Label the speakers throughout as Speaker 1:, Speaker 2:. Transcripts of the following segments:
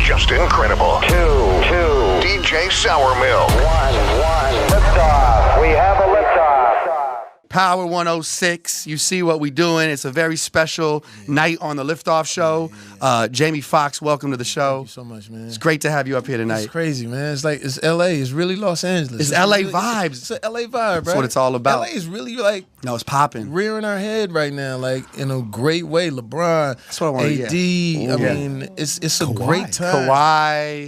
Speaker 1: just incredible. Two. DJ Sourmill.
Speaker 2: One. Liftoff. We have a liftoff.
Speaker 3: Power 106. You see what we doing. It's a very special night on the Liftoff show. Jamie Foxx, welcome to the show.
Speaker 4: Thank you so much, man.
Speaker 3: It's great to have you up here tonight.
Speaker 4: It's crazy, man. It's like, it's L.A. It's really Los Angeles.
Speaker 3: It's LA
Speaker 4: really,
Speaker 3: vibes.
Speaker 4: It's an L.A. vibe, right?
Speaker 3: That's what it's all about.
Speaker 4: L.A. is really like
Speaker 3: No, it's popping.
Speaker 4: rearing our head right now, like in a great way. LeBron,
Speaker 3: That's what I wanted,
Speaker 4: AD.
Speaker 3: yeah.
Speaker 4: I mean, it's a great time.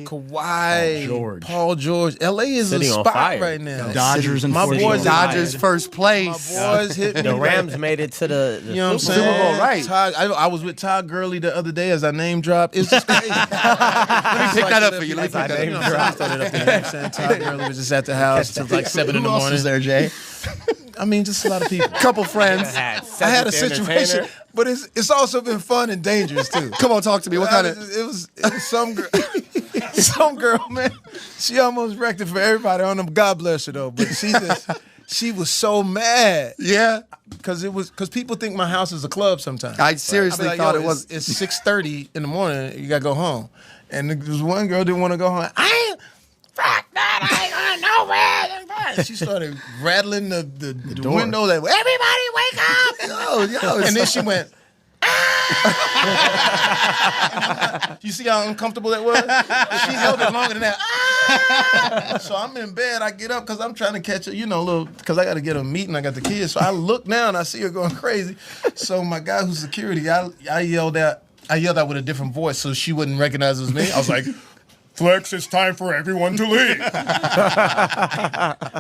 Speaker 3: Kawhi.
Speaker 4: Paul George. L.A. is
Speaker 5: City
Speaker 4: a
Speaker 5: on
Speaker 4: spot
Speaker 5: fire.
Speaker 4: right now.
Speaker 6: Dodgers and
Speaker 4: My boys,
Speaker 3: Dodgers first
Speaker 4: My
Speaker 3: place.
Speaker 4: boys hit me.
Speaker 5: The Rams made it to the
Speaker 4: You know what I'm
Speaker 5: Super
Speaker 4: saying?
Speaker 5: Bowl.
Speaker 3: Bowl, right.
Speaker 4: Todd, I was with Todd Gurley the other day as I name dropped. It's just crazy. Let
Speaker 3: me pick that up for you. Let me pick that up.
Speaker 4: You know what I'm saying? Started up there, you know what I'm saying? Todd Gurley was just at the house till like 7 in the morning.
Speaker 3: Was there, Jay?
Speaker 4: I mean, just a lot of people.
Speaker 3: Couple friends.
Speaker 4: I had a situation, but it's also been fun and dangerous too.
Speaker 3: Come on, talk to me. What kind of?
Speaker 4: It was some girl, some girl, man. She almost wrecked it for everybody. I don't know. God bless her though, but she was so mad.
Speaker 3: Yeah.
Speaker 4: Because people think my house is a club sometimes.
Speaker 3: I seriously
Speaker 4: like,
Speaker 3: thought it was.
Speaker 4: It's 6:30 in the morning. You gotta go home. And there was one girl didn't want to go home. Fuck that! I ain't going nowhere. She started rattling the window like, everybody wake up!
Speaker 3: Yo,
Speaker 4: and then she went. You see how uncomfortable that was? She held it longer than that. So I'm in bed. I get up because I'm trying to catch her, because I got to get a meeting. I got the kids. So I look down. I see her going crazy. So my guy who's security, I yelled out with a different voice so she wouldn't recognize it was me. I was like, Flex, it's time for everyone to leave.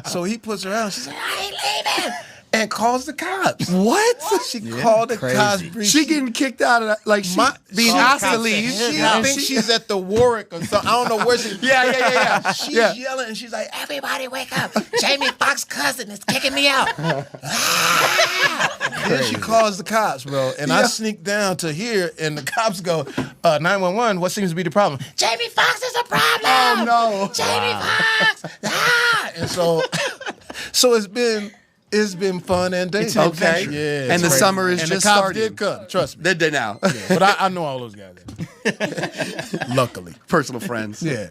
Speaker 4: So he puts her out. She's like, I ain't leaving. And calls the cops.
Speaker 3: What?
Speaker 4: She called the cops.
Speaker 3: She getting kicked out of that, like being asked to leave.
Speaker 4: I think she's at the Warwick or something. I don't know where she.
Speaker 3: Yeah.
Speaker 4: She's yelling and she's like, "Everybody wake up! Jamie Foxx's cousin is kicking me out." Then she calls the cops, bro, and I sneak down to here, and the cops go, 911. What seems to be the problem? Jamie Foxx is a problem.
Speaker 3: Oh no,
Speaker 4: Jamie Foxx. And so it's been fun and dangerous.
Speaker 3: okay.
Speaker 4: Yeah,
Speaker 3: and the summer is
Speaker 4: and
Speaker 3: just
Speaker 4: the cops
Speaker 3: starting.
Speaker 4: did come. Trust me.
Speaker 3: Did they now?
Speaker 4: But I know all those guys. Luckily.
Speaker 3: Personal friends.
Speaker 4: Yeah.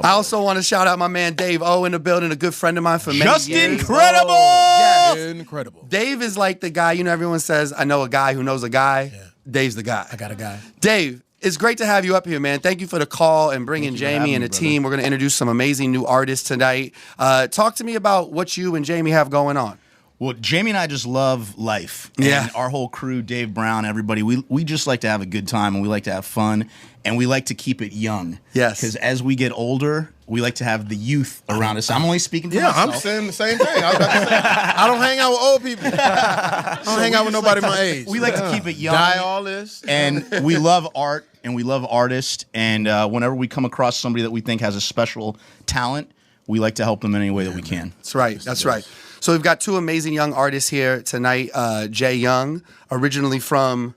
Speaker 3: I also want to shout out my man Dave O in the building, a good friend of mine for many
Speaker 6: Just
Speaker 3: years.
Speaker 6: incredible.
Speaker 3: Yes.
Speaker 4: Incredible.
Speaker 3: Dave is like the guy, everyone says, I know a guy who knows a guy.
Speaker 4: Yeah.
Speaker 3: Dave's the guy.
Speaker 4: I got a guy.
Speaker 3: Dave, it's great to have you up here, man. Thank you for the call and bringing Jamie and the team. We're going to introduce some amazing new artists tonight. Talk to me about what you and Jamie have going on.
Speaker 6: Well, Jamie and I just love life.
Speaker 3: Yeah.
Speaker 6: And our whole crew, Dave Brown, everybody, we just like to have a good time and we like to have fun and we like to keep it young.
Speaker 3: Yes.
Speaker 6: Because as we get older, we like to have the youth around us. I'm only speaking for myself.
Speaker 4: I'm saying the same thing. I was about to say, I don't hang out with old people. I don't hang out with nobody my age.
Speaker 6: We like to keep it young.
Speaker 4: Die all this.
Speaker 6: And we love art and we love artists. And whenever we come across somebody that we think has a special talent, we like to help them in any way that we can.
Speaker 3: That's right. That's right. So we've got two amazing young artists here tonight. Jay Young, originally from...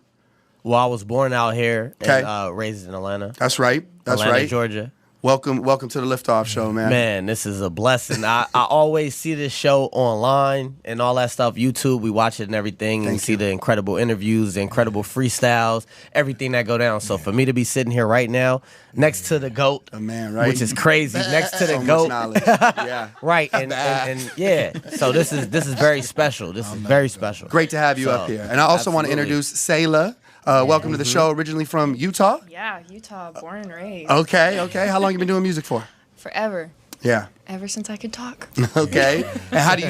Speaker 5: Well, I was born out here
Speaker 3: Okay.
Speaker 5: and raised in Atlanta.
Speaker 3: That's right. That's
Speaker 5: Atlanta,
Speaker 3: right.
Speaker 5: Georgia.
Speaker 3: Welcome to the Liftoff Show, man.
Speaker 5: Man, this is a blessing. I always see this show online and all that stuff. YouTube, we watch it and everything, and see the incredible interviews, the incredible freestyles, everything that go down. So for me to be sitting here right now next to the GOAT,
Speaker 3: A man, right?
Speaker 5: which is crazy, next to the
Speaker 3: So much
Speaker 5: GOAT,
Speaker 3: knowledge. Yeah.
Speaker 5: right? And yeah, so this is very special. This is very special.
Speaker 3: Great to have you up here. And I also want to introduce Sela. Welcome to the show, originally from Utah.
Speaker 7: Yeah, Utah, born and raised.
Speaker 3: Okay. How long you been doing music for?
Speaker 7: Forever.
Speaker 3: Yeah.
Speaker 7: Ever since I could talk.
Speaker 3: Okay. And how do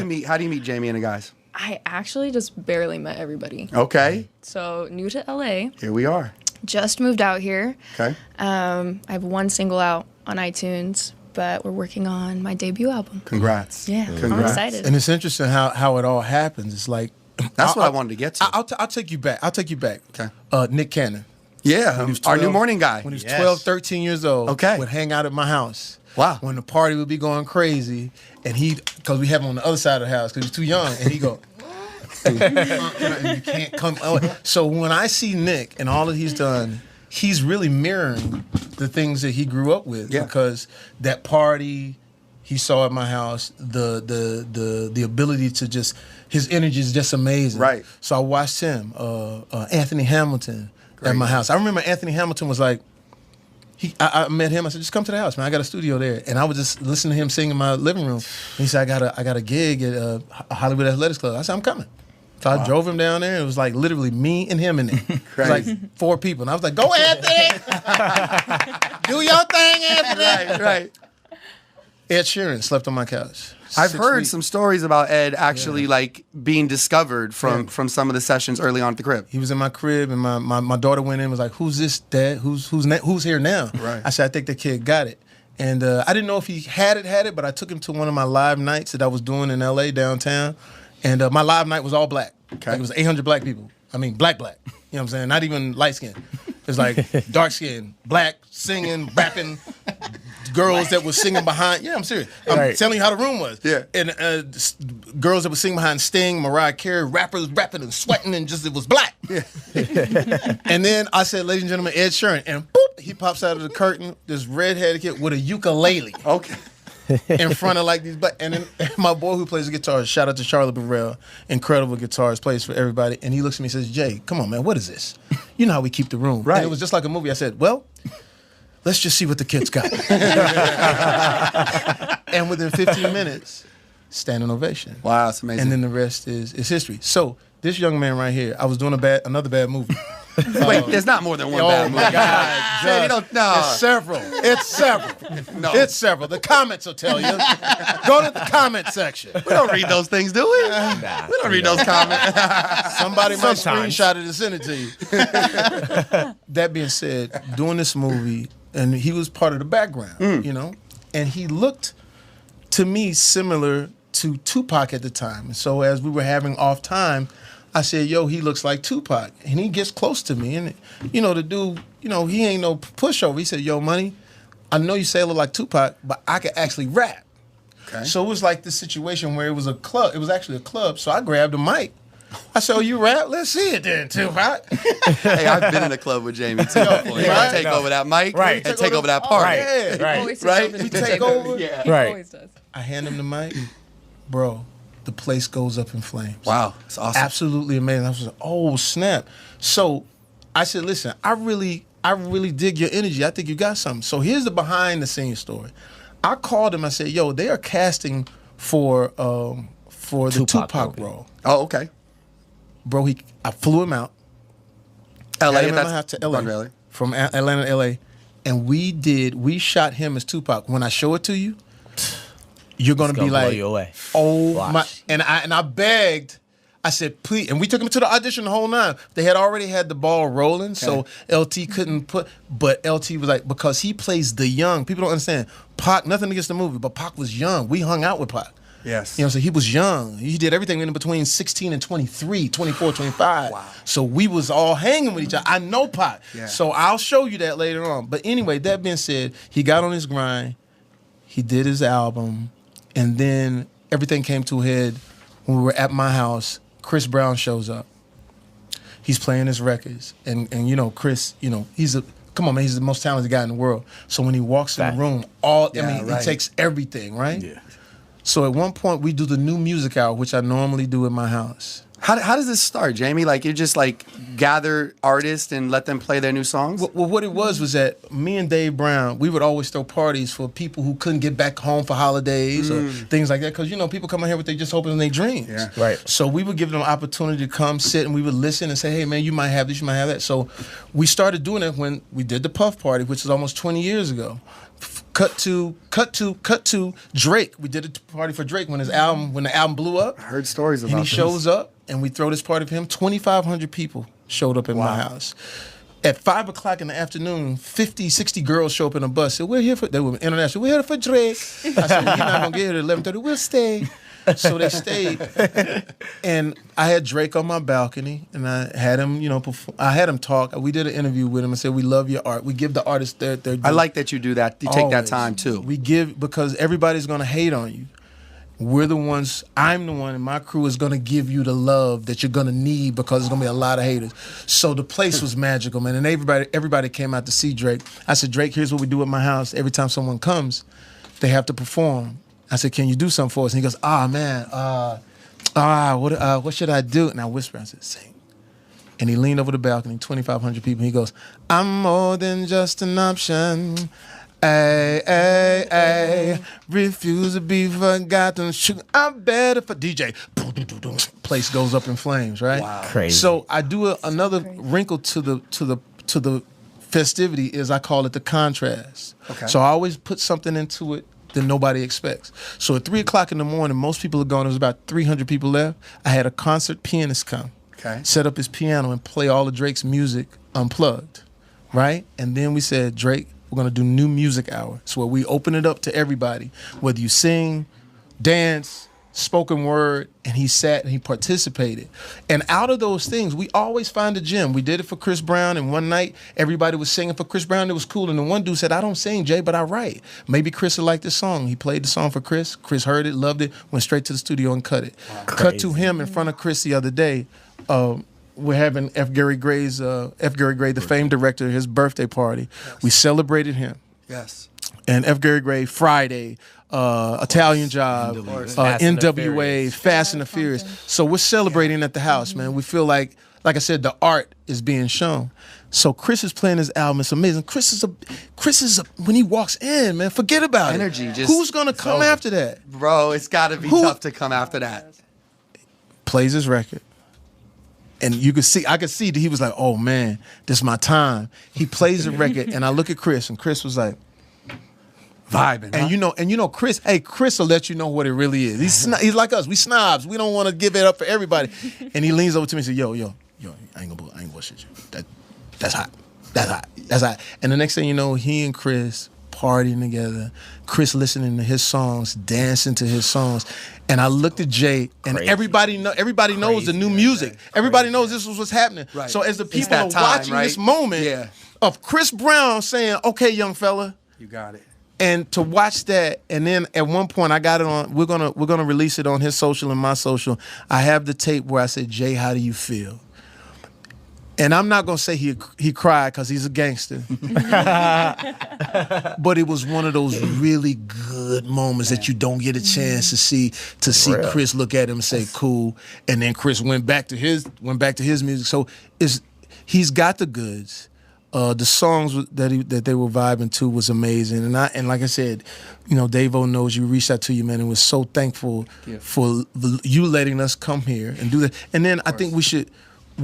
Speaker 3: you meet Jamie and the guys?
Speaker 7: I actually just barely met everybody.
Speaker 3: Okay.
Speaker 7: So, new to LA,
Speaker 3: Here we are.
Speaker 7: just moved out here.
Speaker 3: Okay.
Speaker 7: I have one single out on iTunes, but we're working on my debut album.
Speaker 3: Congrats.
Speaker 7: Yeah, I'm
Speaker 3: Congrats.
Speaker 7: excited.
Speaker 4: And it's interesting how it all happens. It's like...
Speaker 3: That's what I wanted to get to.
Speaker 4: I'll take you back.
Speaker 3: Okay.
Speaker 4: Nick Cannon.
Speaker 3: Yeah,
Speaker 4: When he was
Speaker 3: our new
Speaker 4: 12
Speaker 3: morning guy.
Speaker 4: When he was
Speaker 6: Yes.
Speaker 4: 12, 13 years old,
Speaker 3: Okay.
Speaker 4: would hang out at my house.
Speaker 3: Wow.
Speaker 4: When the party would be going crazy, and because we have him on the other side of the house because he's too young, and he go, you can't come. So when I see Nick and all that he's done, he's really mirroring the things that he grew up with.
Speaker 3: Yeah.
Speaker 4: Because that party he saw at my house, the ability to just, his energy is just amazing.
Speaker 3: Right.
Speaker 4: So I watched him, Anthony Hamilton at my house. I remember Anthony Hamilton was like I met him. I said, just come to the house, man. I got a studio there. And I would just listen to him sing in my living room. And he said, I got a gig at Hollywood Athletics Club. I said, I'm coming. So I drove him down there. It was like literally me and him in there. It was like 4 people. And I was like, go Anthony! Do your thing, Anthony!
Speaker 3: Right.
Speaker 4: Ed Sheeran slept on my couch.
Speaker 3: I've
Speaker 4: 6
Speaker 3: heard
Speaker 4: weeks.
Speaker 3: some stories about Ed actually like being discovered from some of the sessions early on at the crib.
Speaker 4: He was in my crib, and my daughter went in and was like, who's this, Dad? Who's here now?
Speaker 3: Right.
Speaker 4: I said, I think the kid got it. And I didn't know if he had it, but I took him to one of my live nights that I was doing in L.A. downtown. And my live night was all black.
Speaker 3: Okay.
Speaker 4: Like, it was 800 black people. I mean, black. You know what I'm saying? Not even light skin. It was like dark skin, black, singing, rapping, girls that were singing behind. Yeah, I'm serious. I'm telling you how the room was.
Speaker 3: Yeah.
Speaker 4: And girls that were singing behind Sting, Mariah Carey, rappers rapping and sweating, and just it was black. Yeah. And then I said, ladies and gentlemen, Ed Sheeran, and boop, he pops out of the curtain, this red-headed kid with a ukulele.
Speaker 3: Okay.
Speaker 4: In front of like these black, and then my boy who plays the guitar, shout out to Charlie Burrell, incredible guitarist, plays for everybody, and he looks at me and says, Jay, come on, man, what is this? You know how we keep the room.
Speaker 3: Right.
Speaker 4: And it was just like a movie. I said, well, let's just see what the kids got. And within 15 minutes, standing ovation.
Speaker 3: Wow, that's amazing.
Speaker 4: And then the rest is history. So this young man right here, I was doing another bad movie.
Speaker 3: Wait, there's not more than one bad movie.
Speaker 4: Oh my God,
Speaker 3: Jay, you
Speaker 4: Judge.
Speaker 3: don't- no.
Speaker 4: It's several. It's several.
Speaker 3: No.
Speaker 4: It's several. The comments will tell you. Go to the comment section.
Speaker 3: We don't read those things, do we?
Speaker 5: Nah,
Speaker 3: We don't read those comments.
Speaker 4: Somebody might
Speaker 5: Sometimes.
Speaker 4: screenshot it and send it to you. That being said, doing this movie, and he was part of the background, you know, and he looked to me similar to Tupac at the time. And so as we were having off time, I said, yo, he looks like Tupac. And he gets close to me. And, you know, the dude, you know, he ain't no pushover. He said, yo, Money, I know you say I look like Tupac, but I can actually rap.
Speaker 3: Okay.
Speaker 4: So it was like this situation where it was a club. It was actually a club. So I grabbed a mic. I said, oh, you rap? Let's see it then, Tupac.
Speaker 3: Hey, I've been in a club with Jamie too before. You
Speaker 4: Right.
Speaker 3: take over that mic
Speaker 5: Right.
Speaker 3: and take over that party.
Speaker 4: Yeah.
Speaker 5: Right.
Speaker 7: Always does
Speaker 3: Right?
Speaker 7: something
Speaker 4: We
Speaker 7: to
Speaker 4: take over.
Speaker 3: Yeah.
Speaker 7: He
Speaker 5: Right.
Speaker 7: always does.
Speaker 4: I hand him the mic. Bro, the place goes up in flames.
Speaker 3: Wow, it's awesome.
Speaker 4: Absolutely amazing. I was like, oh, snap. So I said, listen, I really dig your energy. I think you got something. So here's the behind the scenes story. I called him. I said, yo, they are casting for the Tupac role.
Speaker 3: Oh, okay.
Speaker 4: Bro, I flew him out.
Speaker 3: LA,
Speaker 4: Got him in my
Speaker 3: that's
Speaker 4: house to LA.
Speaker 3: Really?
Speaker 4: From Atlanta to LA. And we shot him as Tupac. When I show it to you, you're gonna
Speaker 5: It's
Speaker 4: be
Speaker 5: gonna blow
Speaker 4: like,
Speaker 5: you away.
Speaker 4: oh
Speaker 5: Watch.
Speaker 4: my! And I begged. I said, please. And we took him to the audition the whole nine. They had already had the ball rolling, so LT couldn't put. But LT was like, because he plays the young. People don't understand. Pac, nothing against the movie, but Pac was young. We hung out with Pac.
Speaker 3: Yes.
Speaker 4: You know what I'm saying? He was young. He did everything in between 16 and 23, 24, 25.
Speaker 3: Wow.
Speaker 4: So we was all hanging with each other. I know Pac.
Speaker 3: Yeah.
Speaker 4: So I'll show you that later on. But anyway, that being said, he got on his grind. He did his album. And then everything came to a head when we were at my house. Chris Brown shows up. He's playing his records. And you know, Chris, you know, he's the most talented guy in the world. So when he walks in the room, it takes everything, right?
Speaker 3: Yeah.
Speaker 4: So at one point, we do the new music hour, which I normally do in my house.
Speaker 3: How does this start, Jamie? Like, you just like gather artists and let them play their new songs?
Speaker 4: Well, what it was that me and Dave Brown, we would always throw parties for people who couldn't get back home for holidays or things like that. Because, you know, people come in here with they just hoping in their dreams.
Speaker 3: Yeah.
Speaker 5: Right.
Speaker 4: So we would give them an opportunity to come sit and we would listen and say, hey, man, you might have this, you might have that. So we started doing it when we did the Puff Party, which was almost 20 years ago. Cut to Drake. We did a party for Drake when the album blew up.
Speaker 3: I heard stories about
Speaker 4: And he
Speaker 3: this.
Speaker 4: shows up, and we throw this party for him. 2,500 people showed up in my house. At 5 o'clock in the afternoon, 50, 60 girls show up in a bus. Said, they were international. We're here for Drake. I said, well, you're not going to get here at 11:30. We'll stay. So they stayed. And I had Drake on my balcony, and I had him, you know, I had him talk. We did an interview with him and said, we love your art. We give the artists their due.
Speaker 3: I like that you do that. You take that
Speaker 4: Always.
Speaker 3: time too.
Speaker 4: We give, because everybody's going to hate on you. We're the ones, I'm the one, and my crew is going to give you the love that you're going to need, because there's going to be a lot of haters. So the place was magical, man. And everybody came out to see Drake. I said, Drake, here's what we do at my house. Every time someone comes, they have to perform. I said, can you do something for us? And he goes, man, what should I do? And I whisper, I said, sing. And he leaned over the balcony, 2,500 people. And he goes, I'm more than just an option. Ay, ay, ay. Refuse to be forgotten. I'm better for DJ. Place goes up in flames, right?
Speaker 3: Wow.
Speaker 5: Crazy.
Speaker 4: So I do another wrinkle to the festivity is I call it the contrast.
Speaker 3: Okay.
Speaker 4: So I always put something into it that nobody expects. So at 3 o'clock in the morning, most people are gone. There was about 300 people left. I had a concert pianist come, set up his piano and play all of Drake's music unplugged, right? And then we said, Drake, we're gonna do new music hour. So where we open it up to everybody, whether you sing, dance, spoken word, and he sat and he participated. And out of those things, we always find a gem. We did it for Chris Brown, and one night everybody was singing for Chris Brown. It was cool. And the one dude said, I don't sing, Jay, but I write. Maybe Chris will like this song. He played the song for Chris. Chris heard it, loved it, went straight to the studio and cut it. Wow. Cut to him in front of Chris the other day. We're having F. Gary Gray, the famed director, his birthday party. Yes. We celebrated him.
Speaker 3: Yes.
Speaker 4: And F. Gary Gray, Friday, Italian Job, NWA, Fast and the Furious. So we're celebrating at the house, man. We feel like I said, the art is being shown. So Chris is playing his album. It's amazing. Chris is a when he walks in, man, forget about
Speaker 3: energy.
Speaker 4: It. Who's gonna come after that?
Speaker 3: Bro, it's gotta be tough to come after that.
Speaker 4: Plays his record. And I could see that he was like, oh man, this is my time. He plays the record, and I look at Chris, and Chris was like,
Speaker 3: vibing.
Speaker 4: And you know, Chris will let you know what it really is. He's like us. We snobs. We don't want to give it up for everybody. And he leans over to me and says, yo, I ain't gonna bullshit you. That's hot. And the next thing you know, he and Chris partying together, Chris listening to his songs, dancing to his songs. And I looked at Jay, and everybody knows the new music. Everybody knows this was what's happening.
Speaker 3: Right.
Speaker 4: So as the people are watching this moment of Chris Brown saying, okay, young fella.
Speaker 3: You got it.
Speaker 4: And to watch that, and then at one point I got it on. We're gonna release it on his social and my social. I have the tape where I said, Jay, how do you feel? And I'm not gonna say he cried because he's a gangster, but it was one of those really good moments that you don't get a chance to see Chris look at him and say, "Cool," and then Chris went back to his music. So he's got the goods. The songs that they were vibing to was amazing, and like I said, you know, Dave-O knows you reached out to you, man, and was so thankful for you letting us come here and do that. And then I think we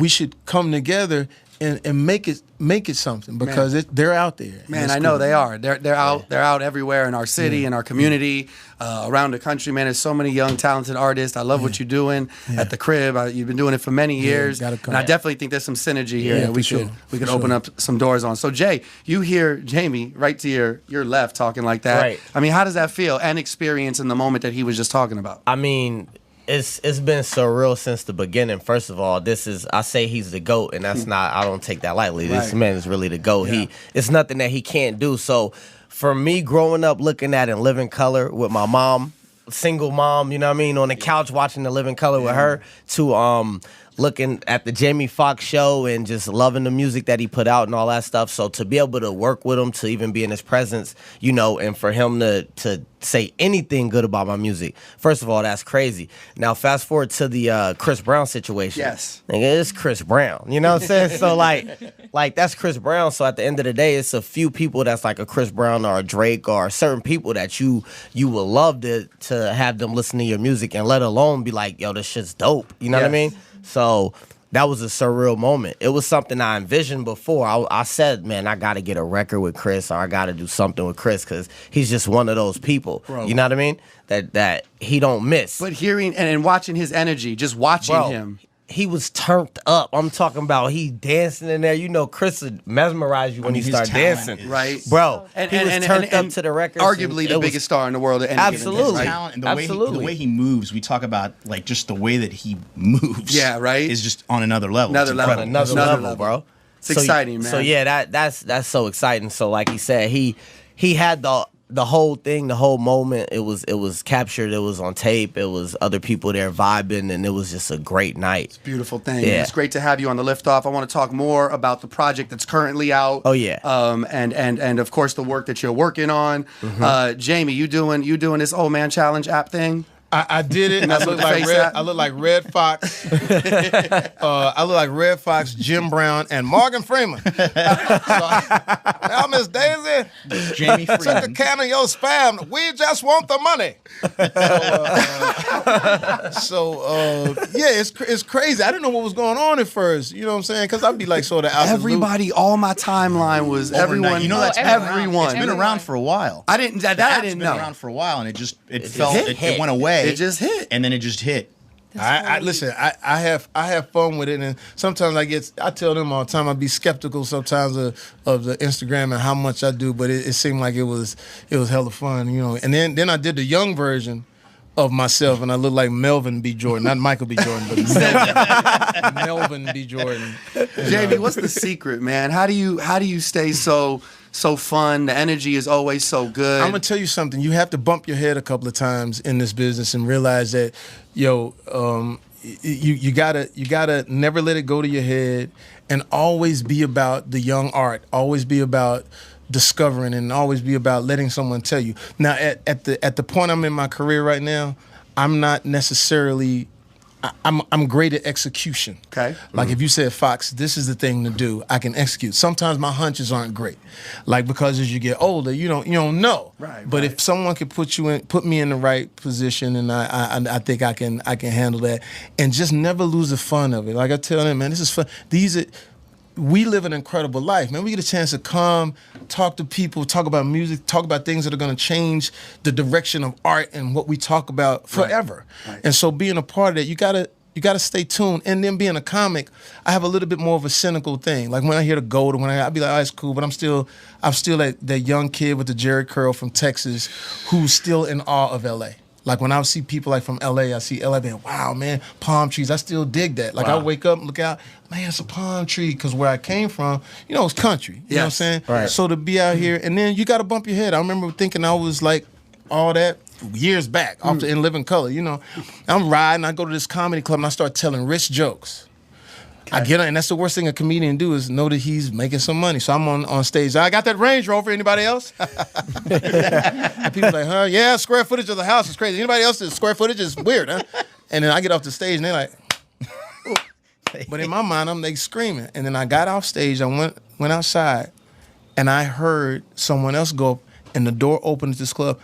Speaker 4: should come together and make it something, because they're out there.
Speaker 3: Man, I know they are. They're out everywhere in our city, in our community, around the country. Man, there's so many young, talented artists. I love what you're doing at the crib. You've been doing it for many years, and I definitely think there's some synergy here that we could open up some doors on. So Jay, you hear Jamie right to your left talking like that. Right. I mean, how does that feel and experience in the moment that he was just talking about?
Speaker 5: I mean, it's been surreal since the beginning. First of all, I say he's the GOAT, and that's not, I don't take that lightly. Right. This man is really the GOAT. Yeah. It's nothing that he can't do. So for me, growing up looking at In Living Color with my mom, single mom, you know what I mean, on the couch watching The Living Color with her, to looking at the Jamie Foxx show and just loving the music that he put out and all that stuff. So to be able to work with him, to even be in his presence, you know, and for him to say anything good about my music, first of all, that's crazy. Now, fast forward to the Chris Brown situation.
Speaker 3: Yes.
Speaker 5: Nigga, it's Chris Brown. You know what I'm saying? So, like that's Chris Brown. So at the end of the day, it's a few people that's like a Chris Brown or a Drake or certain people that you would love to have them listen to your music, and let alone be like, yo, this shit's dope. You know what I mean? So that was a surreal moment. It was something I envisioned before. I said, man, I got to get a record with Chris, or I got to do something with Chris, because he's just one of those people. Bro. You know what I mean? That he don't miss.
Speaker 3: But hearing and watching his energy, just watching him.
Speaker 5: He was turned up. I'm talking about he dancing in there. You know, Chris would mesmerize you when he start dancing.
Speaker 3: Right.
Speaker 5: Bro, he was turned up to the record.
Speaker 3: Arguably the biggest star in the world at any
Speaker 5: absolutely.
Speaker 3: given day,
Speaker 6: talent and the way he moves. We talk about like just the way that he moves.
Speaker 3: Yeah, right.
Speaker 6: Is just on another level.
Speaker 5: Another level, bro.
Speaker 3: It's exciting, man.
Speaker 5: So yeah, that's so exciting. So like he said, he had the whole thing, the whole moment, it was captured, it was on tape, it was other people there vibing, and it was just a great night.
Speaker 3: It's a beautiful thing. Yeah. It's great to have you on the Liftoff. I want to talk more about the project that's currently out.
Speaker 5: Oh yeah.
Speaker 3: And of course the work that you're working on. Mm-hmm. Jamie, you doing this Old Man Challenge app thing?
Speaker 4: I did it. And I look like Red Fox. I look like Red Fox, Jim Brown, and Morgan Freeman. Now, Miss Daisy,
Speaker 6: Jamie
Speaker 4: took a
Speaker 6: Freeman.
Speaker 4: can of your spam. We just want the money. It's crazy. I didn't know what was going on at first. You know what I'm saying? Because I'd be like sort of out
Speaker 3: Everybody, all my timeline was
Speaker 6: Overnight.
Speaker 3: everyone.
Speaker 6: You know, that's
Speaker 3: everyone.
Speaker 6: It's been around for a while.
Speaker 3: I didn't know.
Speaker 6: It's been around for a while, and it went away.
Speaker 3: It just hit.
Speaker 6: And then it just hit.
Speaker 4: Listen. I have fun with it, and sometimes I tell them all the time I be skeptical sometimes of the Instagram and how much I do, but it seemed like it was hella fun, you know. And then I did the young version of myself, and I look like Melvin B. Jordan, not Michael B. Jordan, but Melvin B. Jordan.
Speaker 3: Jamie, what's the secret, man? How do you stay so fun? The energy is always so good.
Speaker 4: I'm gonna tell you something. You have to bump your head a couple of times in this business and realize that, you gotta never let it go to your head, and always be about the young art. Always be about discovering, and always be about letting someone tell you. Now, at the point I'm in my career right now, I'm not necessarily. I'm great at execution.
Speaker 3: Okay.
Speaker 4: Like if you said, Foxx, this is the thing to do, I can execute. Sometimes my hunches aren't great. Like, because as you get older, you don't know.
Speaker 3: Right.
Speaker 4: But if someone could put me in the right position, and I think I can handle that, and just never lose the fun of it. Like I tell them, man, this is fun. We live an incredible life, man. We get a chance to come, talk to people, talk about music, talk about things that are going to change the direction of art and what we talk about forever. Right. And so being a part of that, you gotta stay tuned. And then being a comic, I have a little bit more of a cynical thing. Like when I hear the gold, I'll be like, oh, it's cool, but I'm still that young kid with the Jerry curl from Texas who's still in awe of LA. Like when I see people like from LA, I see LA being, wow, man, palm trees. I still dig that. Like I wake up and look out, man, it's a palm tree. Because where I came from, it's country. You know what I'm saying?
Speaker 3: Right.
Speaker 4: So to be out here, and then you got to bump your head. I remember thinking I was like all that years back in Living Color. I'm riding, I go to this comedy club and I start telling rich jokes. Okay. I get on, and that's the worst thing a comedian do is know that he's making some money. So I'm on stage. I got that Range Rover. Anybody else? And people like, huh? Yeah, square footage of the house is crazy. Anybody else's square footage is weird, huh? And then I get off the stage and they're like, but in my mind, they screaming. And then I got off stage. I went outside, and I heard someone else go up, and the door opened to this club.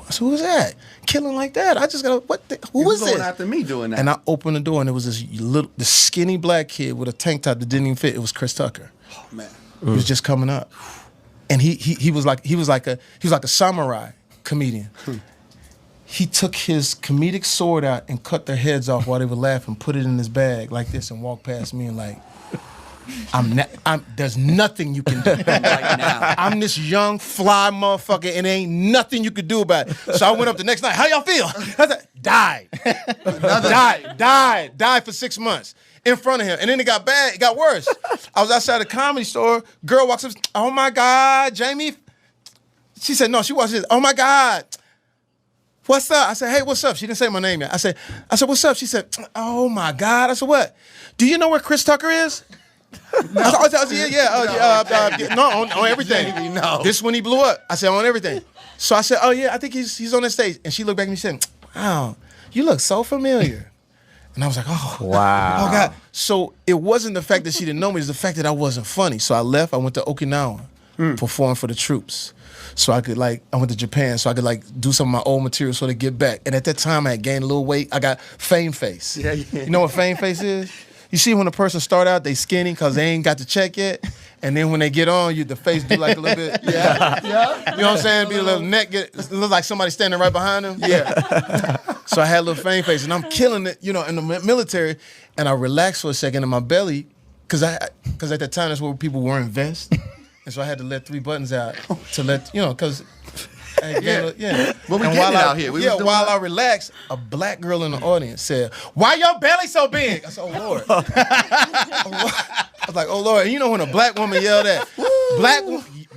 Speaker 4: So who's that? Killing like that? I just got who is
Speaker 3: going
Speaker 4: this?
Speaker 3: after me doing that.
Speaker 4: And I opened the door, and it was this skinny black kid with a tank top that didn't even fit. It was Chris Tucker.
Speaker 3: Oh man,
Speaker 4: he was just coming up, and he was like a samurai comedian. He took his comedic sword out and cut their heads off while they were laughing, put it in his bag like this, and walked past me and like, there's nothing you can do right now. I'm this young fly motherfucker, and ain't nothing you could do about it. So I went up the next night. How y'all feel? I said, died for 6 months in front of him, and then it got bad. It got worse. I was outside the Comedy Store. Girl walks up. Oh my God, Jamie. She said no. She watched this. Oh my God. What's up? I said, hey, what's up? She didn't say my name yet. I said, what's up? She said, oh my God. I said, what? Do you know where Chris Tucker is? No. On everything.
Speaker 3: No.
Speaker 4: This when he blew up. I said, on everything. So I said, oh yeah, I think he's on the stage. And she looked back at me and said, wow, you look so familiar. And I was like, oh.
Speaker 5: Wow.
Speaker 4: Oh God. So it wasn't the fact that she didn't know me, it's the fact that I wasn't funny. So I left, I went to Okinawa, perform for the troops. So I went to Japan so I could do some of my old material so to get back. And at that time I had gained a little weight. I got fame face. Yeah. You know what fame face is? You see when a person start out, they skinny because they ain't got the check yet. And then when they get on, the face do like a little bit. Yeah. You know what I'm saying? Be a little neck, it look like somebody standing right behind them. Yeah. So I had a little fame face and I'm killing it, in the military. And I relaxed for a second in my belly because at that time that's where people were in vests. And so I had to let 3 buttons out to let, because... Yeah.
Speaker 3: What we getting out here?
Speaker 4: While I relaxed, a black girl in the audience said, why your belly so big? I said, oh, Lord. I was like, oh, Lord. And when a black woman yelled at,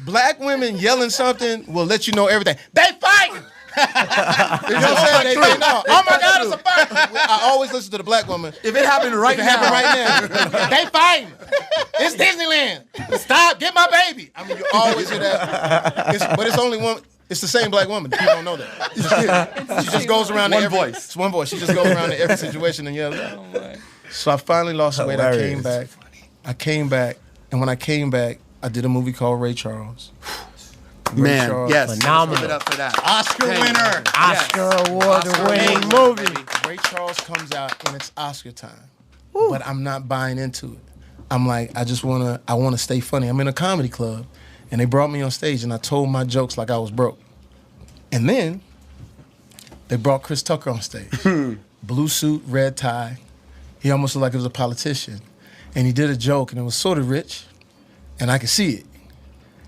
Speaker 4: black women yelling something will let you know everything. They fighting! You know what I'm saying? They know. Oh, my God, it's a fight. I always listen to the black woman.
Speaker 3: If it happened right now.
Speaker 4: They fighting. It's Disneyland. Stop. Get my baby. I mean, you always hear that. But it's only one. It's the same black woman. People don't know that. She just goes around to
Speaker 3: One
Speaker 4: every
Speaker 3: voice.
Speaker 4: It's one voice. She just goes around to every situation and yells. So I finally lost weight. I came back, and when I came back, I did a movie called Ray Charles.
Speaker 3: Man,
Speaker 4: Charles.
Speaker 3: yes.
Speaker 5: Phenomenal.
Speaker 3: Give it up for that.
Speaker 6: Oscar winner.
Speaker 5: Oscar award-winning movie.
Speaker 4: Ray Charles comes out and it's Oscar time, but I'm not buying into it. I'm like, I want to stay funny. I'm in a comedy club, and they brought me on stage, and I told my jokes like I was broke. And then they brought Chris Tucker on stage, blue suit, red tie. He almost looked like he was a politician, and he did a joke, and it was sort of rich, and I could see it.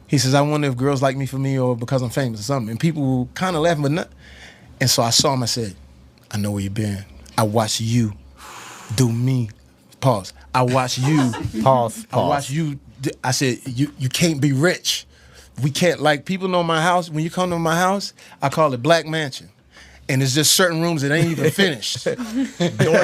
Speaker 4: He says, I wonder if girls like me for me or because I'm famous or something. And people were kind of laughing, but not. And so I saw him, I said, I know where you've been. I watched you do me. Pause. I watched you.
Speaker 5: Pause.
Speaker 4: I watched you. I said, you can't be rich. We can't, like, people know my house. When you come to my house, I call it Black Mansion. And it's just certain rooms that ain't even finished.
Speaker 6: Door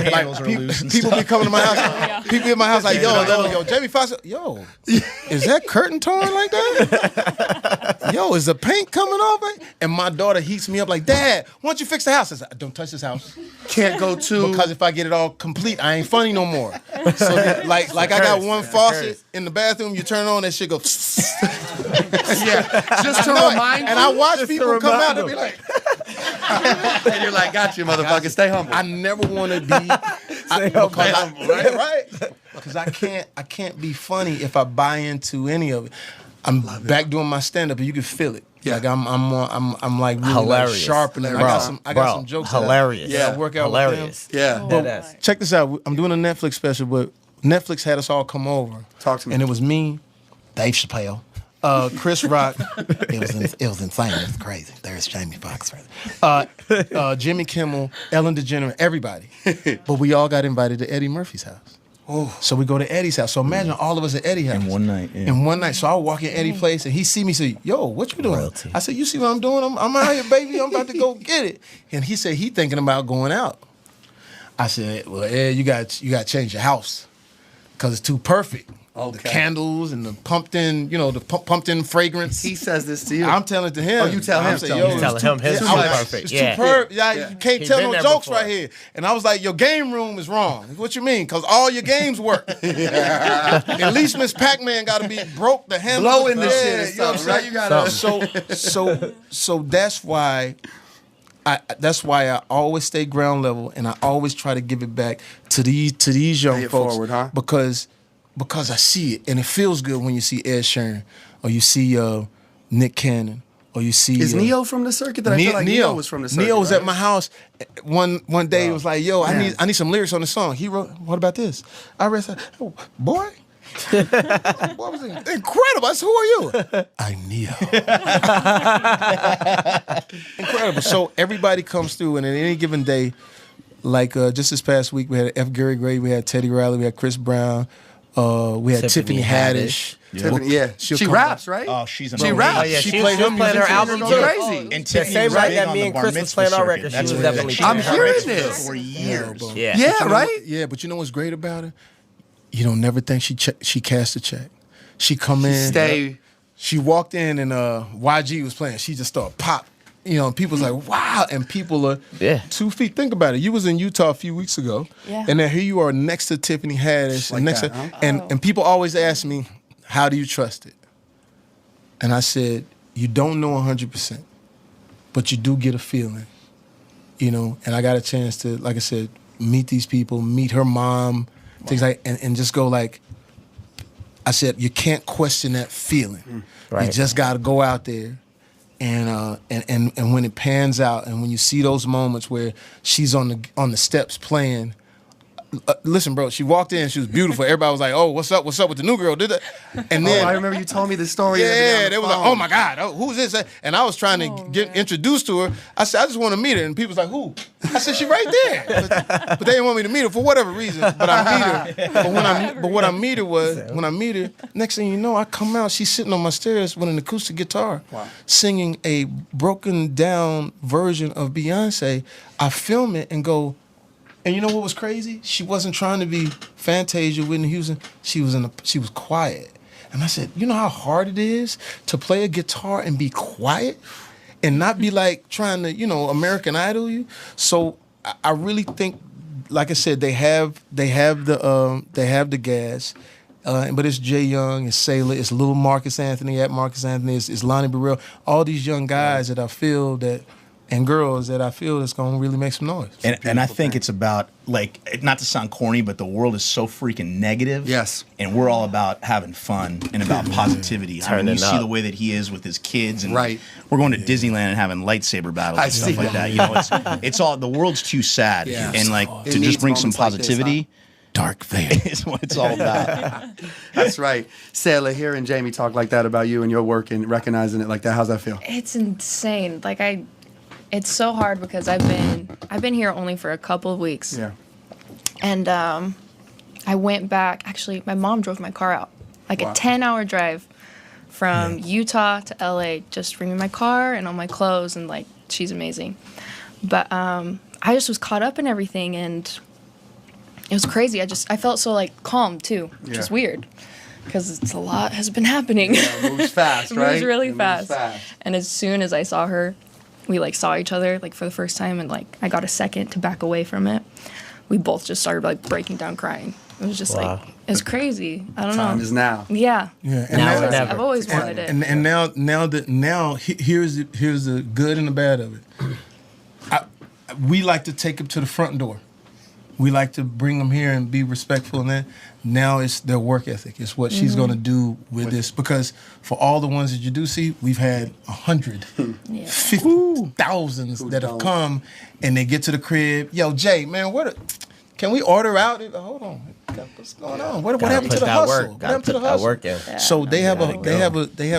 Speaker 6: handles are loose. And
Speaker 4: People
Speaker 6: stuff.
Speaker 4: be coming to my house. People in my house like, yo, Jamie Foxx, yo, is that curtain torn like that? Yo, is the paint coming off? And my daughter heats me up like, Dad, why don't you fix the house? I said, don't touch this house.
Speaker 3: Can't go to.
Speaker 4: Because if I get it all complete, I ain't funny no more. So like I got one faucet in the bathroom, you turn on, that shit go.
Speaker 3: Yeah, just to remind you.
Speaker 4: And I watch people come out and be like,
Speaker 3: and you're like, got you, motherfucker. Stay humble.
Speaker 4: I never want to be right? Because I can't be funny if I buy into any of it. I'm back doing my stand up and you can feel it.
Speaker 3: Yeah.
Speaker 4: Like I'm like really
Speaker 5: Hilarious.
Speaker 4: like sharp and I got some jokes.
Speaker 5: Hilarious.
Speaker 4: That I work out
Speaker 5: Hilarious.
Speaker 4: with them.
Speaker 3: Yeah.
Speaker 4: But check this out. I'm doing a Netflix special, but Netflix had us all come over.
Speaker 3: Talk to me.
Speaker 4: And it was me, Dave Chappelle, Chris Rock. It was insane. It was crazy. There's Jamie Foxx. Jimmy Kimmel, Ellen DeGeneres, everybody. But we all got invited to Eddie Murphy's house. So we go to Eddie's house. So imagine all of us at Eddie's house.
Speaker 6: In one night, yeah.
Speaker 4: In one night. So I walk in Eddie's place and he see me say, yo, what you doing?
Speaker 5: Royalty.
Speaker 4: I said, you see what I'm doing? I'm out here, baby. I'm about to go get it. And he said he thinking about going out. I said, well, Ed, you got to change your house because it's too perfect.
Speaker 3: Okay.
Speaker 4: The candles and the pumped in fragrance.
Speaker 3: He says this to you.
Speaker 4: I'm telling it to him.
Speaker 3: Oh, you tell him.
Speaker 4: I'm saying,
Speaker 3: You
Speaker 4: yo,
Speaker 5: You telling him his
Speaker 3: too
Speaker 5: is
Speaker 3: much.
Speaker 5: perfect.
Speaker 4: it's
Speaker 5: Yeah.
Speaker 4: too perfect. Yeah, you can't
Speaker 5: He
Speaker 4: tell
Speaker 5: been
Speaker 4: no
Speaker 5: there
Speaker 4: jokes
Speaker 5: before.
Speaker 4: right here. And I was like, your game room is wrong. What you mean? Because all your games work. At least Miss Pac-Man got to be broke to handle
Speaker 3: Blowing
Speaker 4: it.
Speaker 3: this shit or
Speaker 4: You know what I'm
Speaker 3: something, right?
Speaker 4: saying?
Speaker 3: You gotta.
Speaker 4: So that's why. I always stay ground level, and I always try to give it back to these young
Speaker 3: Pay it
Speaker 4: folks
Speaker 3: forward, huh?
Speaker 4: because I see it, and it feels good when you see Ed Sheeran or you see Nick Cannon or you see.
Speaker 3: Is Neo from the circuit? That I feel like Neo was from the circuit.
Speaker 4: Neo was
Speaker 3: right?
Speaker 4: at my house one day. It was like, yo, I need some lyrics on the song. He wrote, what about this? I read, oh, boy. What was it? Incredible. I said, who are you? I'm Neo. Incredible. So everybody comes through, and at any given day, like just this past week, we had F. Gary Gray, we had Teddy Riley, we had Chris Brown, we had Tiffany Haddish.
Speaker 3: Tiffany, yeah.
Speaker 4: She'll
Speaker 3: She
Speaker 4: come
Speaker 3: raps, right?
Speaker 6: Oh, she's
Speaker 3: She
Speaker 6: amazing.
Speaker 3: raps.
Speaker 5: Oh, yeah,
Speaker 4: She
Speaker 5: she
Speaker 4: played
Speaker 5: was
Speaker 4: her
Speaker 5: playing her
Speaker 4: music.
Speaker 5: album
Speaker 3: She's
Speaker 5: too.
Speaker 3: crazy.
Speaker 6: And
Speaker 5: The
Speaker 6: Tiffany
Speaker 5: same
Speaker 6: was
Speaker 5: night
Speaker 6: big
Speaker 5: that
Speaker 6: on
Speaker 5: me
Speaker 6: the
Speaker 5: and
Speaker 6: bar
Speaker 5: Chris was
Speaker 6: mitzvah
Speaker 5: playing our
Speaker 6: circuit.
Speaker 5: record, she
Speaker 6: That's
Speaker 5: was
Speaker 6: what
Speaker 5: definitely
Speaker 6: she
Speaker 3: I'm
Speaker 6: did her
Speaker 3: hearing
Speaker 6: mitzvah
Speaker 3: this.
Speaker 6: for years.
Speaker 5: Yeah.
Speaker 3: Yeah, right?
Speaker 4: Yeah, but you know what's great about her? You don't never think she cast a check. She come in.
Speaker 3: Stay.
Speaker 4: She walked in and YG was playing. She just started pop. You know, and people's like, wow. And people are 2 feet. Think about it. You was in Utah a few weeks ago.
Speaker 7: Yeah.
Speaker 4: And then here you are next to Tiffany Haddish.
Speaker 3: Like
Speaker 4: and next
Speaker 3: that,
Speaker 4: to,
Speaker 3: huh?
Speaker 4: and people always ask me, how do you trust it? And I said, you don't know 100%, but you do get a feeling. You know, and I got a chance to, like I said, meet these people, meet her mom, things like, and just go like, I said, you can't question that feeling.
Speaker 5: Right.
Speaker 4: You just got to go out there, and when it pans out, and when you see those moments where she's on the steps playing. Listen, bro, she walked in, she was beautiful. Everybody was like, "Oh, what's up with the new girl?" Did that? And then
Speaker 3: I remember you told me the story.
Speaker 4: yeah, they was like, "Oh my God, who's this?" And I was trying to get introduced to her. I said, "I just want to meet her," and people was like, "Who?" I said, "She right there." But they didn't want me to meet her for whatever reason. But I meet her. But when I meet her, next thing you know, I come out. She's sitting on my stairs with an acoustic guitar, singing a broken down version of Beyonce. I film it and go. And you know what was crazy? She wasn't trying to be Fantasia, Whitney Houston. She was quiet. And I said, you know how hard it is to play a guitar and be quiet? and not be like trying to, American Idol you. So I really think, like I said, they have the gas. But it's Jay Young, it's Sela, it's Lil Marcus Anthony at Marcus Anthony, it's Lonnie Burrell, all these young guys that I feel that, and girls that I feel that's gonna really make some noise.
Speaker 6: And I think it's about, like, not to sound corny, but the world is so freaking negative.
Speaker 3: Yes.
Speaker 6: And we're all about having fun and about positivity. I mean, you see the way that he is with his kids, and
Speaker 3: right.
Speaker 6: We're going to Disneyland and having lightsaber battles and stuff like that. It's all, the world's too sad, and like to just bring some positivity.
Speaker 3: Like
Speaker 6: Dark Vader is what it's all about.
Speaker 3: That's right. Sela, hearing Jamie talk like that about you and your work and recognizing it like that, how's that feel?
Speaker 7: It's insane. Like it's so hard because I've been here only for a couple of weeks.
Speaker 3: Yeah.
Speaker 7: And I went back. Actually, my mom drove my car out, like a 10-hour drive from Utah to LA, just to bring me my car and all my clothes, and like she's amazing. But I just was caught up in everything, and it was crazy. I felt so like calm too, which is weird because it's a lot has been happening.
Speaker 3: Yeah, it moves fast, right?
Speaker 7: It moves really fast. And as soon as I saw her, we like saw each other like for the first time, and like I got a second to back away from it. We both just started like breaking down crying. It was just like it's crazy. I don't know.
Speaker 3: Time is now.
Speaker 7: Yeah.
Speaker 4: Yeah.
Speaker 5: And now or never.
Speaker 7: I've always wanted it.
Speaker 4: And now here's the good and the bad of it. We like to take them to the front door. We like to bring them here and be respectful, and then now it's their work ethic. It's what she's going to do with this, because for all the ones that you do see, we've had 150,000 that have come, and they get to the crib. Yo, Jay, man, can we order out? Hold on, what's going on? What happened to the hustle? What happened to the hustle? So they have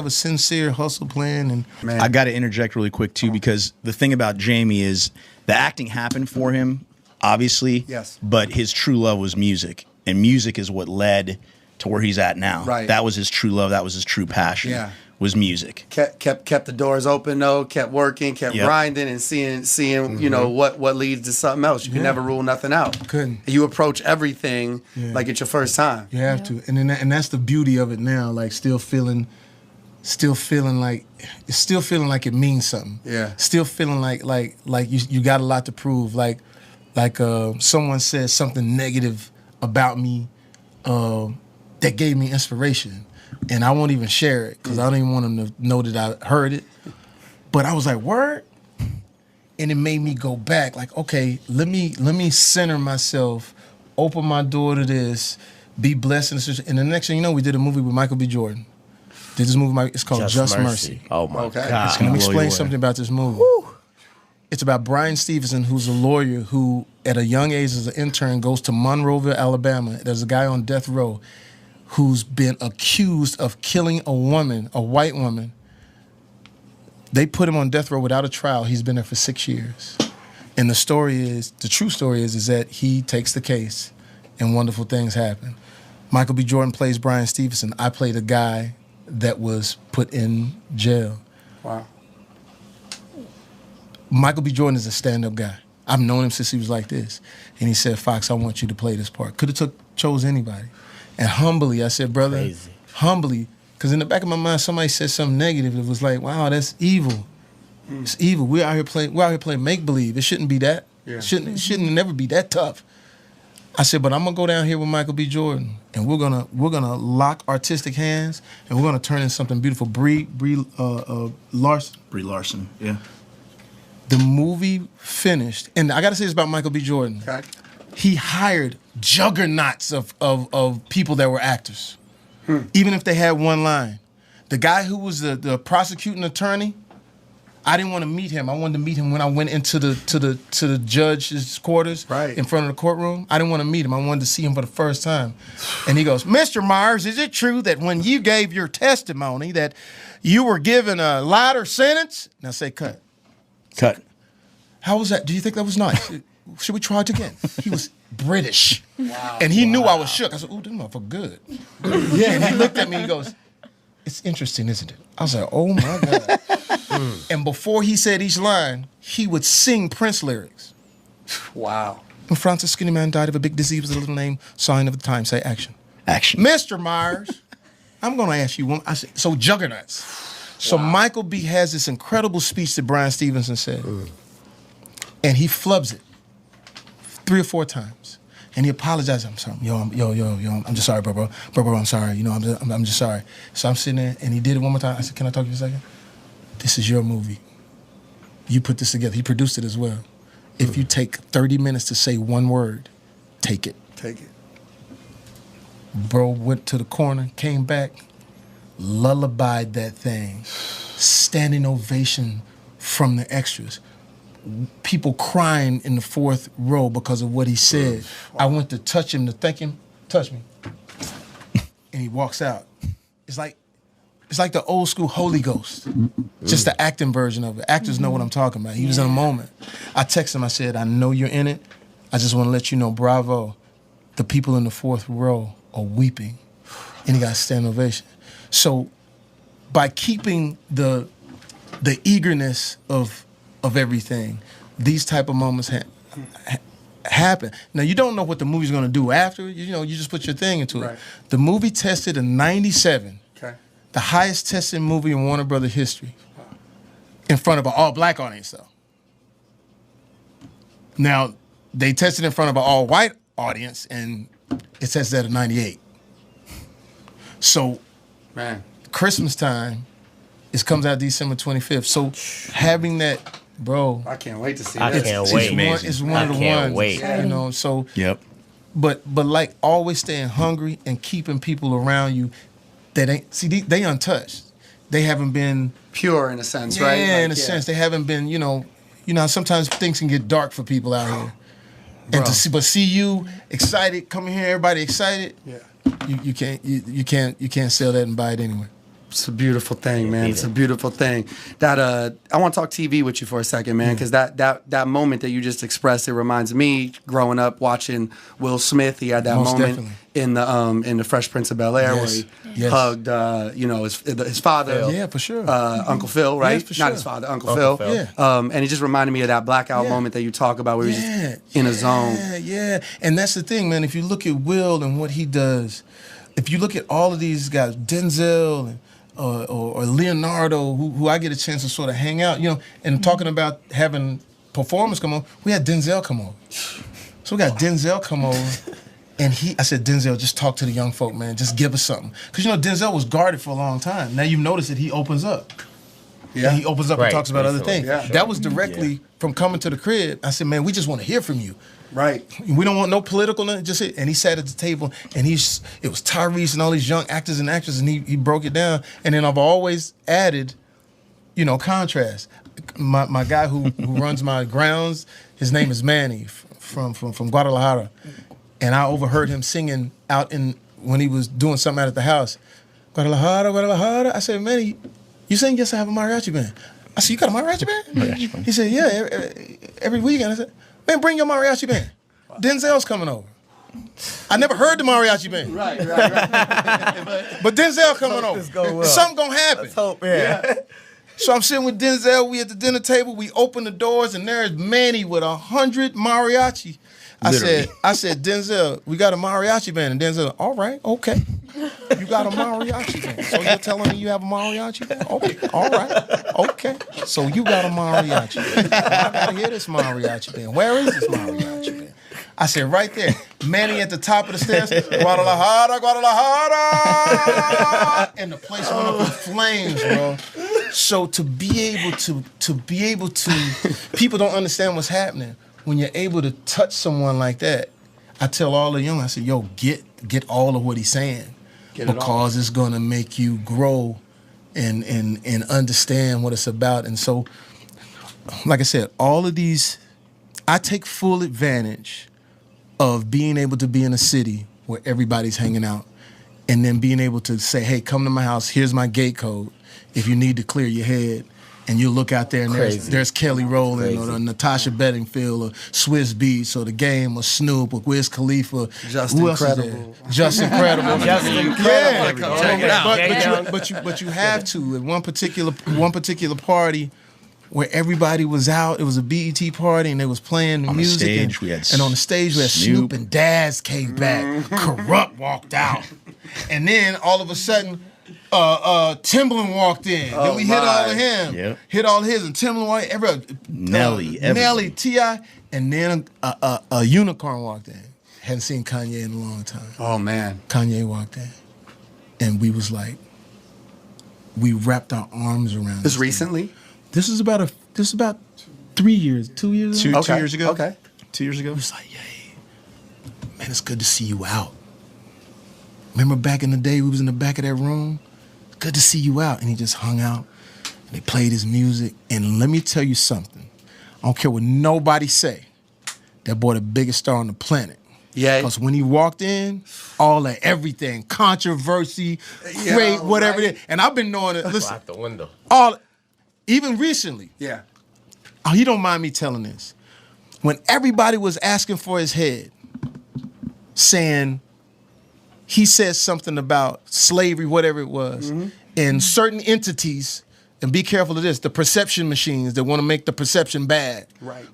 Speaker 4: a sincere hustle plan, and
Speaker 3: man.
Speaker 6: I got to interject really quick too, because the thing about Jamie is the acting happened for him. Obviously,
Speaker 3: yes.
Speaker 6: But his true love was music, and music is what led to where he's at now.
Speaker 3: Right.
Speaker 6: That was his true love. That was his true passion.
Speaker 3: Yeah.
Speaker 6: Was music.
Speaker 3: Kept the doors open though. Kept working. Kept grinding and seeing. What leads to something else. You can never rule nothing out.
Speaker 4: Couldn't.
Speaker 3: You approach everything like it's your first time.
Speaker 4: You have to, and that's the beauty of it now. Like still feeling like it means something.
Speaker 3: Yeah.
Speaker 4: Still feeling like you got a lot to prove. Like someone says something negative about me that gave me inspiration, and I won't even share it because I don't even want them to know that I heard it. But I was like, word? And it made me go back, like, okay, let me center myself, open my door to this, be blessed. And the next thing you know, we did a movie with Michael B. Jordan. Did this movie, it's called Just Mercy.
Speaker 5: Oh my God.
Speaker 6: It's
Speaker 4: Let me explain something about this movie. Woo. It's about Brian Stevenson, who's a lawyer who, at a young age as an intern, goes to Monroeville, Alabama. There's a guy on death row who's been accused of killing a woman, a white woman. They put him on death row without a trial. He's been there for 6 years. And the true story is that he takes the case and wonderful things happen. Michael B. Jordan plays Brian Stevenson. I played a guy that was put in jail.
Speaker 3: Wow.
Speaker 4: Michael B. Jordan is a stand-up guy. I've known him since he was like this. And he said, Foxx, I want you to play this part. Could have chose anybody. And humbly, I said, brother, humbly, because in the back of my mind, somebody said something negative. It was like, wow, that's evil. It's evil. We're out here playing make-believe. It shouldn't be that. Yeah. It shouldn't never be that tough. I said, but I'm gonna go down here with Michael B. Jordan, and we're gonna lock artistic hands, and we're gonna turn in something beautiful. Brie Larson.
Speaker 6: Yeah.
Speaker 4: The movie finished, and I got to say this about Michael B. Jordan.
Speaker 3: Okay.
Speaker 4: He hired juggernauts of people that were actors, even if they had one line. The guy who was the prosecuting attorney, I didn't want to meet him. I wanted to meet him when I went into the judge's quarters in front of the courtroom. I didn't want to meet him. I wanted to see him for the first time. And he goes, Mr. Myers, is it true that when you gave your testimony that you were given a lighter sentence? And I say, cut. How was that? Do you think that was nice? Should we try it again? He was British. Wow. And he knew I was shook. I said, ooh, this motherfucker good. Yeah, and he looked at me, he goes, it's interesting, isn't it? I was like, oh my God. And before he said each line, he would sing Prince lyrics.
Speaker 3: Wow.
Speaker 4: When Francis Skinny Man died of a big disease with a little name, sign of the time, say action.
Speaker 6: Action.
Speaker 4: Mr. Myers, I'm going to ask you one. I said, so juggernauts. So Michael B has this incredible speech that Brian Stevenson said, and he flubs it 3 or 4 times, and he apologizes. I'm sorry, I'm just sorry, bro, I'm sorry. You know, I'm just sorry. So I'm sitting there, and he did it one more time. I said, can I talk to you for a second? This is your movie. You put this together. He produced it as well. If you take 30 minutes to say one word, take it.
Speaker 3: Take it.
Speaker 4: Bro went to the corner, came back, lullabied that thing. Standing ovation from the extras. People crying in the 4th row because of what he said. I went to touch him to thank him. Touch me. And he walks out. It's like the old school Holy Ghost. Just the acting version of it. Actors know what I'm talking about. He was in a moment. I texted him, I said, I know you're in it. I just want to let you know, bravo. The people in the 4th row are weeping. And he got a standing ovation. So by keeping the eagerness of everything, these type of moments happen. Now, you don't know what the movie's going to do after. You know, you just put your thing into it.
Speaker 3: Right.
Speaker 4: The movie tested a 97.
Speaker 3: Okay.
Speaker 4: The highest tested movie in Warner Brothers history. In front of an all-black audience, though. Now, they tested in front of an all-white audience, and it tested at a 98. So,
Speaker 3: Man.
Speaker 4: Christmas time, it comes out December 25th. So, having that, bro,
Speaker 3: I can't wait to see
Speaker 5: I
Speaker 3: this.
Speaker 5: can't wait.
Speaker 4: it's one of the
Speaker 5: can't
Speaker 4: ones.
Speaker 5: wait.
Speaker 4: You know, so
Speaker 6: Yep.
Speaker 4: but like always staying hungry and keeping people around you that ain't they untouched. They haven't been
Speaker 3: Pure in a sense,
Speaker 4: yeah,
Speaker 3: right? Like,
Speaker 4: in a sense. They haven't been, you know, sometimes things can get dark for people out here.
Speaker 3: Bro.
Speaker 4: And to see you excited, coming here, everybody excited,
Speaker 3: Yeah.
Speaker 4: you can't sell that and buy it anywhere.
Speaker 3: It's a beautiful thing, man. It's a beautiful thing. That I want to talk TV with you for a second, man, because that moment that you just expressed, it reminds me growing up watching Will Smith. He had that
Speaker 4: Most
Speaker 3: moment
Speaker 4: definitely.
Speaker 3: in the Fresh Prince of Bel-Air where he hugged his father,
Speaker 4: Yeah, for sure.
Speaker 3: Uncle Phil, right?
Speaker 4: Yes, for
Speaker 3: Not
Speaker 4: sure.
Speaker 3: his father, Uncle Phil.
Speaker 4: Phil.
Speaker 3: And he just reminded me of that blackout
Speaker 4: Yeah.
Speaker 3: moment that you talk about where he was just in a zone.
Speaker 4: Yeah. And that's the thing, man. If you look at Will and what he does, if you look at all of these guys, Denzel and or Leonardo, who I get a chance to sort of hang out, and talking about having performers come over, we had Denzel come over. So we got Denzel come over, and I said, Denzel, just talk to the young folk, man. Just give us something. Because, Denzel was guarded for a long time. Now you've noticed that he opens up. Yeah. And he opens up and talks about other things.
Speaker 3: Yeah.
Speaker 4: That was directly from coming to the crib. I said, man, we just want to hear from you.
Speaker 3: Right.
Speaker 4: We don't want no political, nothing, just it. And he sat at the table, and it was Tyrese and all these young actors and actresses, and he broke it down. And then I've always added, contrast. My guy who runs my grounds, his name is Manny from Guadalajara. And I overheard him singing out when he was doing something out at the house. Guadalajara, Guadalajara. I said, Manny, you sing? Yes, I have a mariachi band. I said, you got a mariachi band? He said, yeah, every weekend. I said, man, bring your mariachi band. Denzel's coming over. I never heard the mariachi band.
Speaker 3: Right.
Speaker 4: But Denzel coming over. Something gonna happen.
Speaker 5: Let's hope, yeah.
Speaker 4: So I'm sitting with Denzel. We at the dinner table. We open the doors, and there's Manny with 100 mariachi. I said, Denzel, we got a mariachi band. And Denzel, all right, okay. You got a mariachi band. So you're telling me you have a mariachi band? Okay, all right, okay. So you got a mariachi band. I gotta hear this mariachi band. Where is this mariachi band? I said, right there. Manny at the top of the stairs. Guadalajara, Guadalajara. And the place went up in flames, bro. So to be able to, people don't understand what's happening. When you're able to touch someone like that, I tell all the young, I say, yo, get all of what he's saying. Because it's gonna make you grow and understand what it's about. And so, like I said, all of these, I take full advantage of being able to be in a city where everybody's hanging out, and then being able to say, hey, come to my house, here's my gate code. If you need to clear your head, and you look out there and there's Kelly Rowland or Natasha Bedingfield or Swiss Beats or The Game or Snoop or Wiz Khalifa.
Speaker 3: Just Incredible.
Speaker 4: Just Incredible.
Speaker 5: Just Incredible.
Speaker 4: Yeah.
Speaker 5: Check it out.
Speaker 4: But you have to. At one particular party where everybody was out, it was a BET party and they was playing the music. And on the stage we had Snoop and Daz came back. Corrupt walked out. And then all of a sudden, Timbaland walked in. Then we hit all of him.
Speaker 6: Yep.
Speaker 4: Hit all his, and Timbaland walked in. Nelly, T.I., and then a unicorn walked in. Hadn't seen Kanye in a long time.
Speaker 3: Oh, man.
Speaker 4: Kanye walked in. And we was like, we wrapped our arms around
Speaker 3: This recently?
Speaker 4: This is about 3 years, 2 years ago.
Speaker 6: 2 years ago.
Speaker 3: Okay.
Speaker 6: 2 years ago.
Speaker 4: It was like, yay, man, it's good to see you out. Remember back in the day, we was in the back of that room? Good to see you out. And he just hung out. And they played his music. And let me tell you something. I don't care what nobody say. That boy the biggest star on the planet.
Speaker 3: Yeah.
Speaker 4: Because when he walked in, all that everything, controversy, great, whatever it is. And I've been knowing it. Listen,
Speaker 5: Out the window.
Speaker 4: Even recently.
Speaker 3: Yeah.
Speaker 4: Oh, he don't mind me telling this. When everybody was asking for his head, saying he said something about slavery, whatever it was, and certain entities, and be careful of this, the perception machines that want to make the perception bad,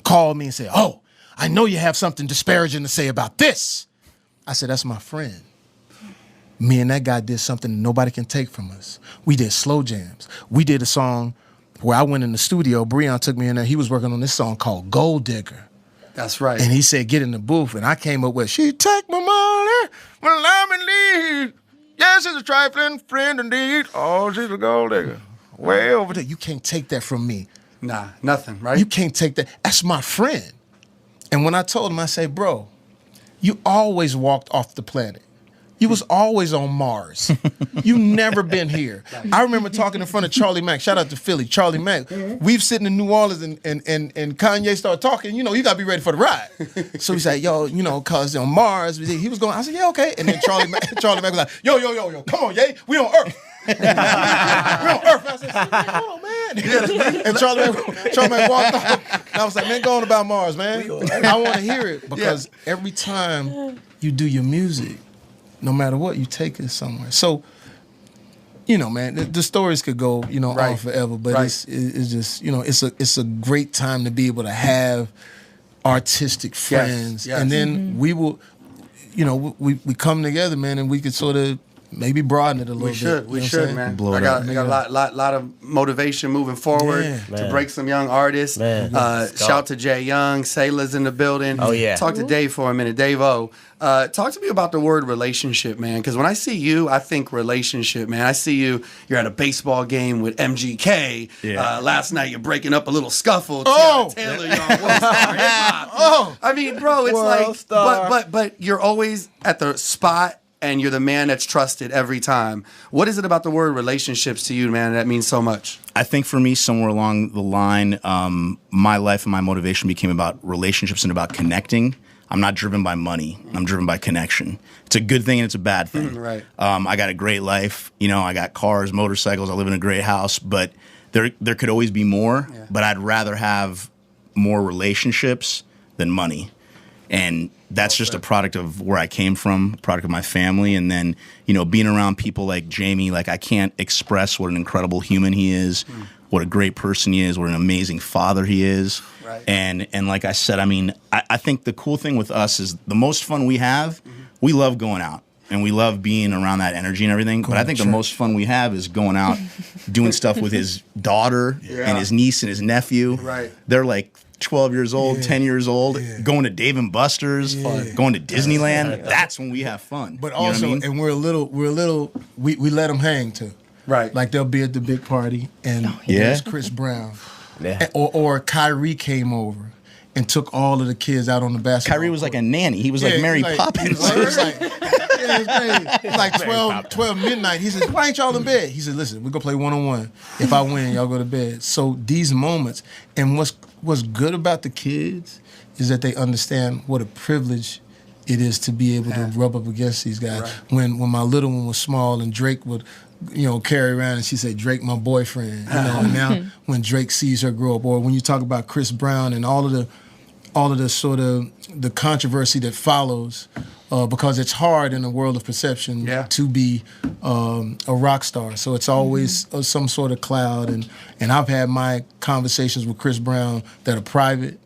Speaker 4: called me and said, oh, I know you have something disparaging to say about this. I said, that's my friend. Me and that guy did something nobody can take from us. We did slow jams. We did a song where I went in the studio. Breon took me in there. He was working on this song called Gold Digger.
Speaker 3: That's right.
Speaker 4: And he said, get in the booth. And I came up with, she take my money when I'm in need. Yes, she's a trifling friend indeed. Oh, she's a gold digger. Way over there. You can't take that from me.
Speaker 3: Nah, nothing, right?
Speaker 4: You can't take that. That's my friend. And when I told him, I said, bro, you always walked off the planet. You was always on Mars. You never been here. I remember talking in front of Charlie Mack. Shout out to Philly, Charlie Mack. We've sitting in New Orleans and Kanye started talking. You know, you got to be ready for the ride. So he said, yo, you know, cause on Mars, he was going, I said, yeah, okay. And then Charlie Mack was like, yo, come on, yay, we on Earth. We on Earth. I said, hold on, man. And Charlie Mack walked off. And I was like, man, go on about Mars, man. I want to hear it because every time you do your music, no matter what, you take it somewhere. So, you know, man, the stories could go, you know, on forever. But it's just, you know, it's a great time to be able to have artistic friends, and then we will, you know, we come together, man, and we could sort of maybe broaden it a little bit.
Speaker 3: We should, man. I got a lot of motivation moving forward to break some young artists. Shout out to Jay Young, Sela's in the building.
Speaker 5: Oh yeah.
Speaker 3: Talk to Dave for a minute, Dave-O. Talk to me about the word relationship, man. Because when I see you, I think relationship, man. I see you're at a baseball game with MGK. Last night you're breaking up a little scuffle. Taylor, you're on World Star Hip Hop. I mean, bro, it's
Speaker 5: World Star.
Speaker 3: but you're always at the spot. And you're the man that's trusted every time. What is it about the word relationships to you, man, that means so much?
Speaker 6: I think for me, somewhere along the line, my life and my motivation became about relationships and about connecting. I'm not driven by money. I'm driven by connection. It's a good thing and it's a bad thing.
Speaker 3: Right.
Speaker 6: I got a great life. You know, I got cars, motorcycles. I live in a great house. But there could always be more. Yeah. But I'd rather have more relationships than money. And that's just a product of where I came from, a product of my family. And then, you know, being around people like Jamie, like I can't express what an incredible human he is, what a great person he is, what an amazing father he is.
Speaker 3: Right.
Speaker 6: And like I said, I mean, I think the cool thing with us is the most fun we have, we love going out. And we love being around that energy and everything. But I think the most fun we have is going out, doing stuff with his daughter and his niece and his nephew.
Speaker 3: Right.
Speaker 6: They're like 12 years old, 10 years old, going to Dave & Buster's, going to Disneyland. That's when we have fun.
Speaker 4: But also, you know and we're a little, we let them hang too.
Speaker 3: Right.
Speaker 4: Like they'll be at the big party and there's Chris Brown. Or Kyrie came over and took all of the kids out on the basketball
Speaker 6: Kyrie was like a nanny. He was like Mary Poppins.
Speaker 4: It's like 12 midnight. He said, why ain't y'all in bed? He said, listen, we're going to play one-on-one. If I win, y'all go to bed. So these moments, and what's good about the kids is that they understand what a privilege it is to be able to rub up against these guys. Right. When my little one was small and Drake would, you know, carry around and she said, Drake, my boyfriend. You know, and now when Drake sees her grow up, or when you talk about Chris Brown and all of the sort of the controversy that follows, because it's hard in the world of perception to be a rock star. So it's always some sort of cloud. And I've had my conversations with Chris Brown that are private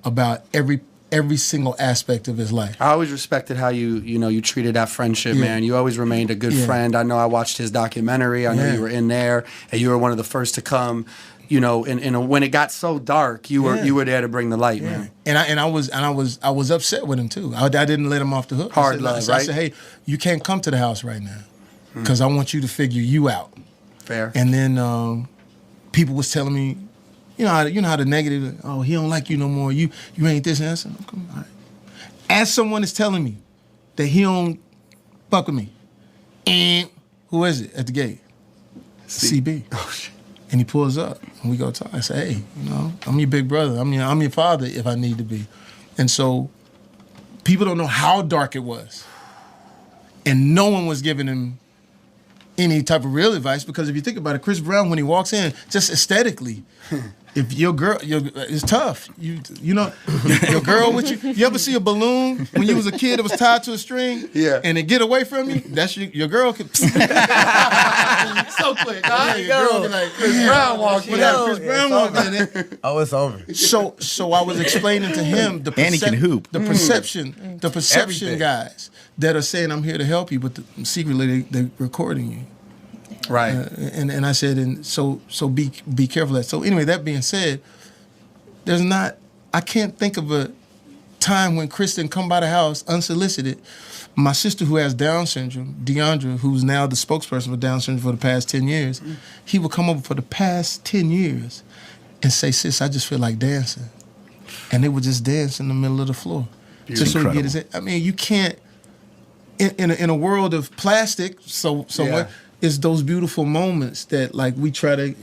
Speaker 4: about every every single aspect of his life.
Speaker 3: I always respected how you treated that friendship, man. You always remained a good friend. I know I watched his documentary. I know you were in there, and you were one of the first to come. When it got so dark, you were there to bring the light, man.
Speaker 4: And I was upset with him too. I didn't let him off the hook.
Speaker 3: Hard love, right?
Speaker 4: I said, hey, you can't come to the house right now because I want you to figure you out.
Speaker 3: Fair.
Speaker 4: And then people was telling me, you know how the negative, oh, he don't like you no more. You ain't this and that. I said, okay, all right. As someone is telling me that he don't fuck with me, and who is it at the gate? CB.
Speaker 3: Oh shit.
Speaker 4: And he pulls up, and we go talk. I say, hey, I'm your big brother. I'm your father if I need to be. And so people don't know how dark it was. And no one was giving him any type of real advice because if you think about it, Chris Brown, when he walks in, just aesthetically, if your girl, it's tough. Your girl with you. You ever see a balloon when you was a kid that was tied to a string?
Speaker 3: Yeah.
Speaker 4: And it get away from you? That's your girl. Could,
Speaker 3: So quick, huh?
Speaker 4: your girl be like,
Speaker 3: Chris Brown walking in.
Speaker 4: Chris Brown walking in.
Speaker 5: Oh, it's over.
Speaker 4: So I was explaining to him the
Speaker 6: And he can hoop.
Speaker 4: the perception
Speaker 5: Everything.
Speaker 4: guys that are saying I'm here to help you, but secretly they're recording you.
Speaker 3: Right.
Speaker 4: And I said, and so be careful of that. So anyway, that being said, I can't think of a time when Chris didn't come by the house unsolicited. My sister who has Down syndrome, Deandra, who's now the spokesperson for Down syndrome for the past 10 years, he would come over for the past 10 years and say, sis, I just feel like dancing. And they would just dance in the middle of the floor. Just so he get his, I mean, you can't, in a world of plastic, so much, it's those beautiful moments that like we try to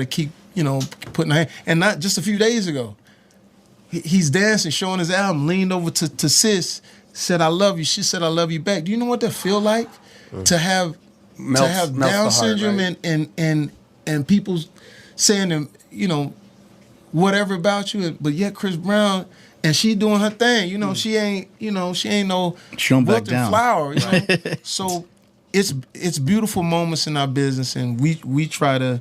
Speaker 4: keep, putting our hand. And not just a few days ago, he's dancing, showing his album, leaned over to sis, said, I love you. She said, I love you back. Do you know what that feel like? To have Down syndrome, right? and people saying, whatever about you, but yet Chris Brown, and she doing her thing, she ain't no wilted flower, So it's beautiful moments in our business, and we try to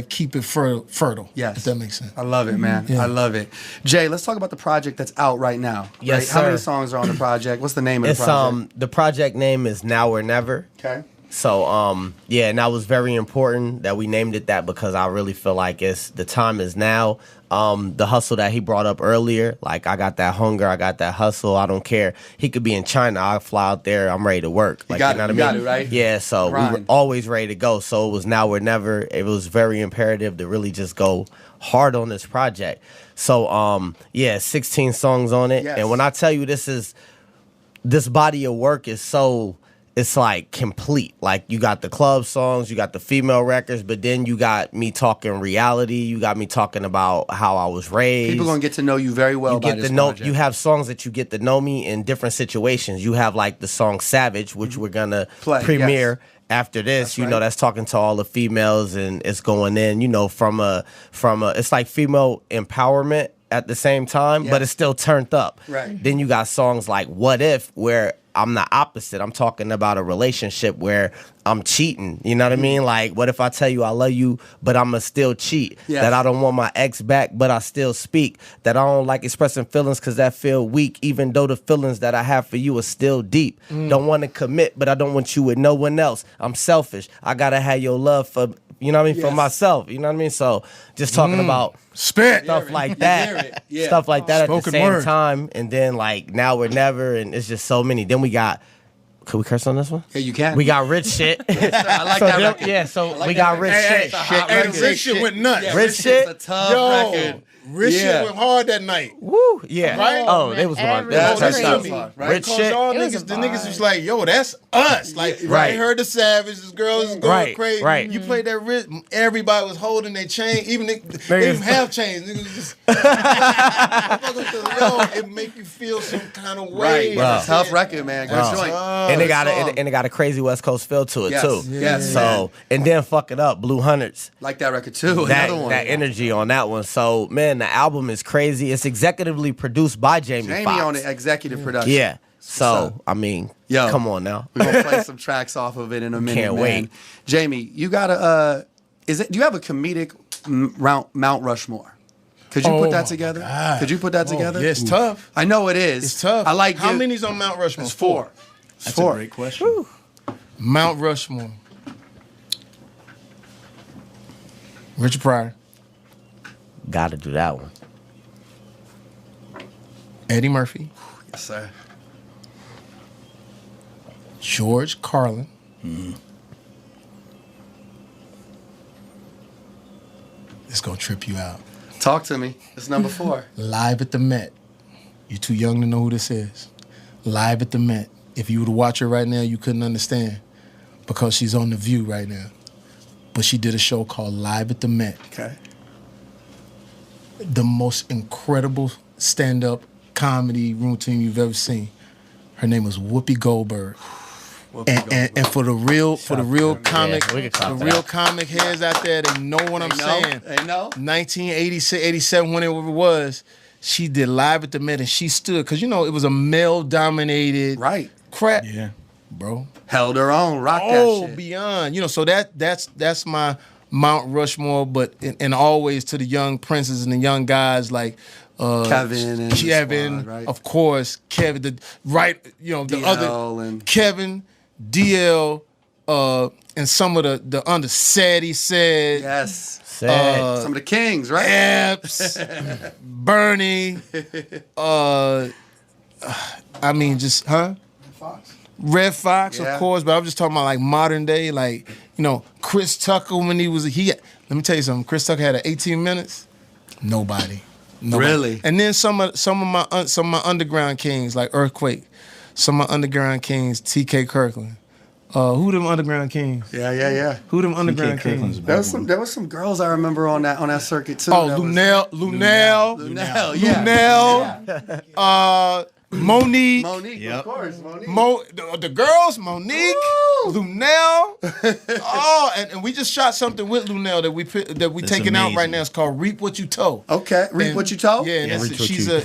Speaker 4: keep it fertile.
Speaker 3: Yes,
Speaker 4: if that makes sense.
Speaker 3: I love it, man. Yeah. I love it. Jay, let's talk about the project that's out right now.
Speaker 5: Yes,
Speaker 3: right?
Speaker 5: sir.
Speaker 3: How many songs are on the project? What's the name of the project?
Speaker 5: The project name is Now or Never.
Speaker 3: Okay.
Speaker 5: So, and that was very important that we named it that because I really feel like the time is now. The hustle that he brought up earlier, like I got that hunger, I got that hustle, I don't care. He could be in China, I'll fly out there, I'm ready to work. Like, you know what I mean?
Speaker 3: Got it, right?
Speaker 5: Yeah, so
Speaker 3: Grind.
Speaker 5: we were always ready to go. So it was Now or Never. It was very imperative to really just go hard on this project. So, 16 songs on it. Yes. And when I tell you this body of work is so... It's like complete. Like you got the club songs, you got the female records, but then you got me talking reality. You got me talking about how I was raised.
Speaker 3: People gonna get to know you very well.
Speaker 5: You have songs that you get to know me in different situations. You have like the song Savage, which we're gonna premiere after this. That's that's talking to all the females, and it's going in. From a it's like female empowerment at the same time, but it's still turned up.
Speaker 3: Right.
Speaker 5: Then you got songs like What If, where I'm the opposite. I'm talking about a relationship where I'm cheating. You know what I mean? Like, what if I tell you I love you, but I'ma still cheat?
Speaker 3: Yes.
Speaker 5: That I don't want my ex back, but I still speak. That I don't like expressing feelings because that feel weak, even though the feelings that I have for you are still deep. Don't want to commit, but I don't want you with no one else. I'm selfish. I gotta have your love for, for myself. You know what I mean? So just talking about stuff like that. Stuff like that at the same time. And then like Now or Never, and it's just so many. Then we got, could we curse on this one?
Speaker 3: Yeah, you can.
Speaker 5: We got Rich Shit.
Speaker 3: I like that record.
Speaker 5: Yeah, so we got Rich Shit.
Speaker 4: The Rich Shit went nuts.
Speaker 3: Yeah,
Speaker 5: Rich Shit.
Speaker 3: It's a tough record.
Speaker 4: Rich Shit went hard that night.
Speaker 5: Woo, yeah.
Speaker 4: Right?
Speaker 5: Oh, they was going.
Speaker 7: That's
Speaker 3: crazy.
Speaker 7: right?
Speaker 5: Rich Shit.
Speaker 4: Y'all niggas, the niggas was like, yo, that's us. Like,
Speaker 5: Right.
Speaker 4: they heard the Savage, this girl is going crazy.
Speaker 5: Right.
Speaker 4: You played that Rich, everybody was holding their chain, even they didn't have chains. Niggas just, yo, it make you feel some kind of way.
Speaker 3: Right, bro. It's a tough record, man. Good joint.
Speaker 5: And they got a crazy West Coast feel to it too.
Speaker 3: Yes.
Speaker 5: So and then fuck it up, Blue Hundreds.
Speaker 3: Like that record too. Another one.
Speaker 5: That energy on that one. So man, the album is crazy. It's executively produced by Jamie Foxx.
Speaker 3: on the executive production.
Speaker 5: Yeah. So I mean, come on now.
Speaker 3: We're gonna play some tracks off of it in a minute.
Speaker 5: Can't
Speaker 3: man.
Speaker 5: wait.
Speaker 3: Jamie, you gotta do you have a comedic Mount Rushmore? Could you put that
Speaker 4: my
Speaker 3: together?
Speaker 4: God.
Speaker 3: Could you put that together?
Speaker 4: Yeah, it's tough.
Speaker 3: I know it is.
Speaker 4: It's tough.
Speaker 3: I like
Speaker 4: How
Speaker 3: you.
Speaker 4: many's on Mount Rushmore?
Speaker 3: It's 4.
Speaker 6: That's
Speaker 3: Four.
Speaker 6: a great question.
Speaker 4: Mount Rushmore. Richard Pryor,
Speaker 5: Gotta do that one.
Speaker 4: Eddie Murphy,
Speaker 3: Yes, sir.
Speaker 4: George Carlin, it's gonna trip you out.
Speaker 3: Talk to me. It's number 4.
Speaker 4: Live at the Met. You're too young to know who this is. Live at the Met. If you were to watch her right now, you couldn't understand because she's on The View right now. But she did a show called Live at the Met.
Speaker 3: Okay.
Speaker 4: The most incredible stand-up comedy routine you've ever seen. Her name was Whoopi Goldberg. And for the real comic,
Speaker 5: we can clap
Speaker 4: the
Speaker 5: that.
Speaker 4: real comic heads out there, they know what I'm saying.
Speaker 3: They know.
Speaker 4: 1986, 87, whenever it was, she did Live at the Met, and she stood because it was a male-dominated crap.
Speaker 6: Yeah.
Speaker 4: Bro.
Speaker 3: Held her own. Rock that
Speaker 4: Oh,
Speaker 3: shit.
Speaker 4: beyond. So that's my Mount Rushmore, but and always to the young princes and the young guys like
Speaker 3: Kevin and
Speaker 4: Kevin,
Speaker 3: squad, right?
Speaker 4: of course, Kevin, the
Speaker 3: DL
Speaker 4: other
Speaker 3: and
Speaker 4: Kevin, DL, and some of the under Sadie said,
Speaker 3: yes.
Speaker 5: Sad.
Speaker 3: Some of the kings, right?
Speaker 4: Epps, Bernie, I mean, just Red Fox,
Speaker 3: Yeah.
Speaker 4: of course, but I'm just talking about like modern day, like Chris Tucker when let me tell you something. Chris Tucker had 18 minutes. Nobody.
Speaker 3: Really?
Speaker 4: And then some of my underground kings like Earthquake, some of my underground kings, T.K. Kirkland. Who them underground kings?
Speaker 3: Yeah.
Speaker 4: Who them underground
Speaker 6: Kirkland's
Speaker 4: kings?
Speaker 6: a big
Speaker 3: There was some girls I remember on that circuit too.
Speaker 4: Oh,
Speaker 3: that was-
Speaker 4: Lunel,
Speaker 3: yeah.
Speaker 4: Monique.
Speaker 3: Monique,
Speaker 6: Yep.
Speaker 3: of course. Monique.
Speaker 4: The girls, Monique, Lunel. And we just shot something with Lunel that we
Speaker 6: That's
Speaker 4: taking out right
Speaker 6: amazing.
Speaker 4: now. It's called Reap What You Tow.
Speaker 3: Okay, reap
Speaker 4: And-
Speaker 3: what you told.
Speaker 4: Yeah, and
Speaker 6: Yeah,
Speaker 4: it's,
Speaker 6: reap what
Speaker 4: she's
Speaker 6: you-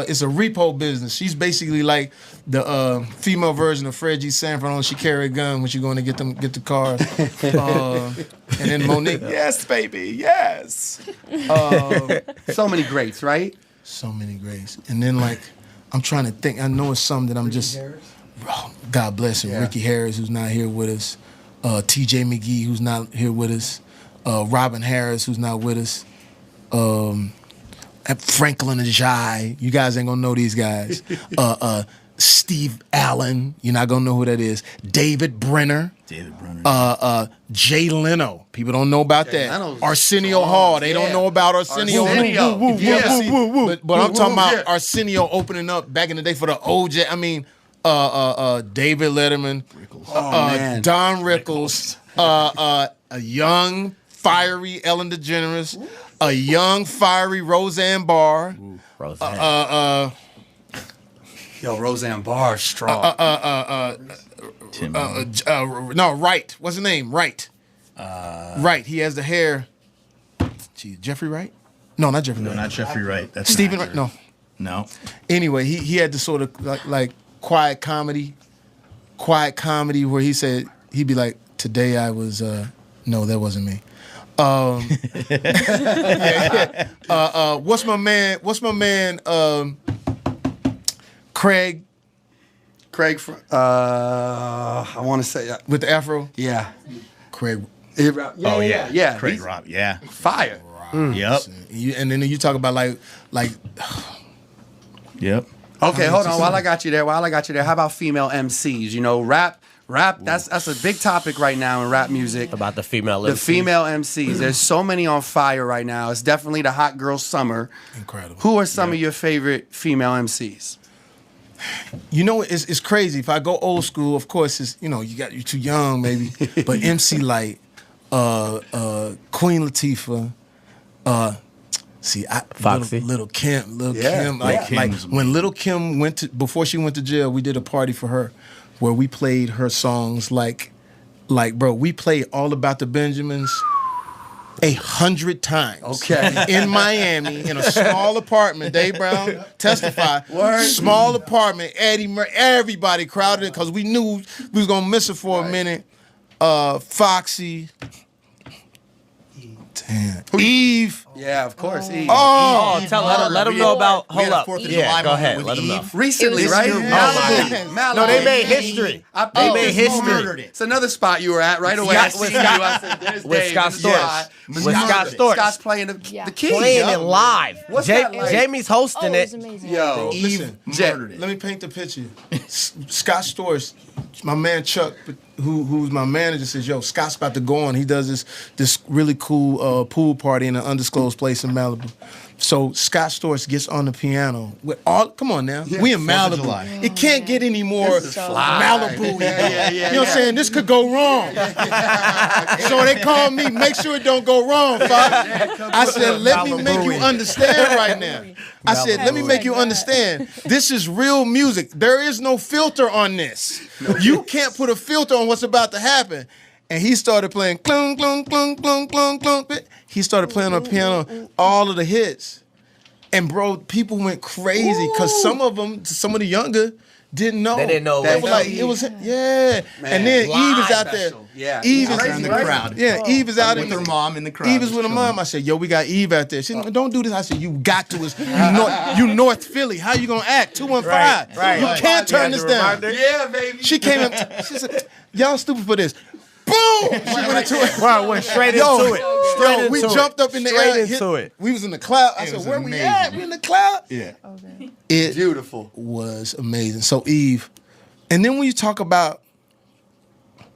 Speaker 4: it's a repo business. She's basically like the female version of Fred G. Sanford. Only she carry a gun when she going to get the cars. And then Monique, yes, baby, yes.
Speaker 3: So many greats, right?
Speaker 4: So many grace. And then like I'm trying to think. I know it's something that I'm just. Oh, God bless him.
Speaker 3: Yeah.
Speaker 4: Ricky Harris, who's not here with us. T.J. McGee, who's not here with us. Robin Harris, who's not with us. Franklin Ajay. You guys ain't gonna know these guys. Steve Allen. You're not gonna know who that is. David Brenner. Jay Leno. People don't know about
Speaker 3: Jay
Speaker 4: that.
Speaker 3: Leno's
Speaker 4: Arsenio
Speaker 3: strong.
Speaker 4: Hall. They
Speaker 3: Yeah.
Speaker 4: don't know about Arsenio.
Speaker 3: Arsenio. Yeah.
Speaker 4: But I'm talking about
Speaker 3: Yeah.
Speaker 4: Arsenio opening up back in the day for the OJ. I mean, David Letterman,
Speaker 3: man.
Speaker 4: Don Rickles, a young, fiery Ellen DeGeneres, a young, fiery Roseanne Barr,
Speaker 5: Roseanne.
Speaker 3: Yo, Roseanne Barr, strong.
Speaker 4: Wright. What's his name? Wright. Wright. He has the hair. Gee, Jeffrey Wright? No, not Jeffrey
Speaker 6: No,
Speaker 4: Wright.
Speaker 6: not Jeffrey Wright. That's
Speaker 4: Stephen
Speaker 6: an
Speaker 4: Wright.
Speaker 6: actor.
Speaker 4: No.
Speaker 6: No.
Speaker 4: Anyway, he had the sort of like quiet comedy where he said, he'd be like, today I was, no, that wasn't me. What's my man, Craig
Speaker 3: Craig, I want to say,
Speaker 4: with the afro?
Speaker 3: yeah.
Speaker 4: Craig.
Speaker 3: Yeah.
Speaker 6: Craig
Speaker 3: he's
Speaker 6: Rob. Yeah.
Speaker 3: fire.
Speaker 6: Yep.
Speaker 4: And then you talk about like
Speaker 6: Yep.
Speaker 3: Okay, hold on. While I got you there, how about female MCs? Rap. That's a big topic right now in rap music.
Speaker 5: About the female
Speaker 3: The
Speaker 5: MCs.
Speaker 3: female MCs. There's so many on fire right now. It's definitely the hot girl summer.
Speaker 4: incredible.
Speaker 3: Who are some of your favorite female MCs?
Speaker 4: It's crazy. If I go old school, of course, you're too young, maybe. But MC Light, Queen Latifah,
Speaker 5: Foxy.
Speaker 4: Little Kim,
Speaker 3: Yeah.
Speaker 4: Kim,
Speaker 3: Yeah.
Speaker 4: like when Little Kim before she went to jail, we did a party for her, where we played her songs like bro, we played All About the Benjamins 100 times.
Speaker 3: Okay.
Speaker 4: In Miami, in a small apartment. Dave Brown testify.
Speaker 3: Word.
Speaker 4: Small apartment. Eddie Murray, everybody crowded it because we knew we was gonna miss it for a minute. Foxy. Damn. Eve.
Speaker 3: Yeah, of course. Eve.
Speaker 5: Oh, let them know about. Hold up.
Speaker 6: 4th of
Speaker 5: Yeah,
Speaker 6: July
Speaker 5: go
Speaker 6: moment
Speaker 5: ahead.
Speaker 6: with
Speaker 5: Let them know.
Speaker 6: Eve.
Speaker 3: Recently,
Speaker 7: It was
Speaker 3: right?
Speaker 7: your
Speaker 3: Malibu.
Speaker 5: No, they made history.
Speaker 3: They
Speaker 5: made history.
Speaker 6: Murdered it.
Speaker 3: It's another spot you were at right away. I
Speaker 5: Scott-
Speaker 3: seen you. I said, "There's
Speaker 5: with
Speaker 3: Dave."
Speaker 5: Scott
Speaker 3: This is
Speaker 5: Storch.
Speaker 3: Scott.
Speaker 5: With Scott Storch.
Speaker 3: Scott's playing the
Speaker 7: Yeah.
Speaker 3: key.
Speaker 5: Playing it live.
Speaker 3: What's that like?
Speaker 5: Jamie's hosting
Speaker 7: Oh, it
Speaker 5: it.
Speaker 7: was amazing.
Speaker 3: Yo,
Speaker 4: Listen,
Speaker 6: Murdered it.
Speaker 4: let me paint the picture. Scott Storch, my man Chuck, who's my manager, says, "Yo, Scott's about to go on. He does this really cool pool party in an undisclosed place in Malibu." So Scott Storch gets on the piano with all. Come on now, we in
Speaker 6: 4th of
Speaker 4: Malibu.
Speaker 6: July.
Speaker 4: It can't get any more
Speaker 3: is
Speaker 7: fly.
Speaker 4: Malibu.
Speaker 3: Yeah,
Speaker 4: You know what I'm saying? This could go wrong. So they called me. Make sure it don't go wrong, Fox. I said, "Let me make you understand right now." I said, "Let me make you understand. This is real music. There is no filter on this. You can't put a filter on what's about to happen." And he started playing clunk, clunk, clunk, clunk, clunk, clunk. He started playing on the piano all of the hits. And bro, people went crazy because some of the younger didn't know.
Speaker 5: They didn't know
Speaker 4: They
Speaker 5: what
Speaker 4: were
Speaker 5: was
Speaker 4: like, it was, yeah. And then Eve is out there.
Speaker 3: special. Yeah.
Speaker 4: Eve is
Speaker 6: in the crowd.
Speaker 4: Yeah, Eve is out
Speaker 6: With
Speaker 4: in
Speaker 6: her mom in the crowd.
Speaker 4: Eve is with her mom. I said, "Yo, we got Eve out there." She said, "Don't do this." I said, "You got to. You North Philly. How you gonna act? 215.
Speaker 5: Right.
Speaker 4: You can't turn this down."
Speaker 3: Yeah, baby.
Speaker 4: She came up. She said, "Y'all stupid for this." Boom! She went into it.
Speaker 5: Wow, went straight
Speaker 4: Yo,
Speaker 5: into it. Straight
Speaker 4: yo, we
Speaker 5: into
Speaker 4: jumped
Speaker 5: it.
Speaker 4: up in the
Speaker 5: Straight
Speaker 4: air.
Speaker 5: into it.
Speaker 4: We was in the cloud. I
Speaker 6: It
Speaker 4: said,
Speaker 6: was
Speaker 4: "Where we
Speaker 6: amazing.
Speaker 4: at? We in the cloud."
Speaker 6: Yeah.
Speaker 4: It
Speaker 3: Beautiful.
Speaker 4: was amazing. So Eve, and then when you talk about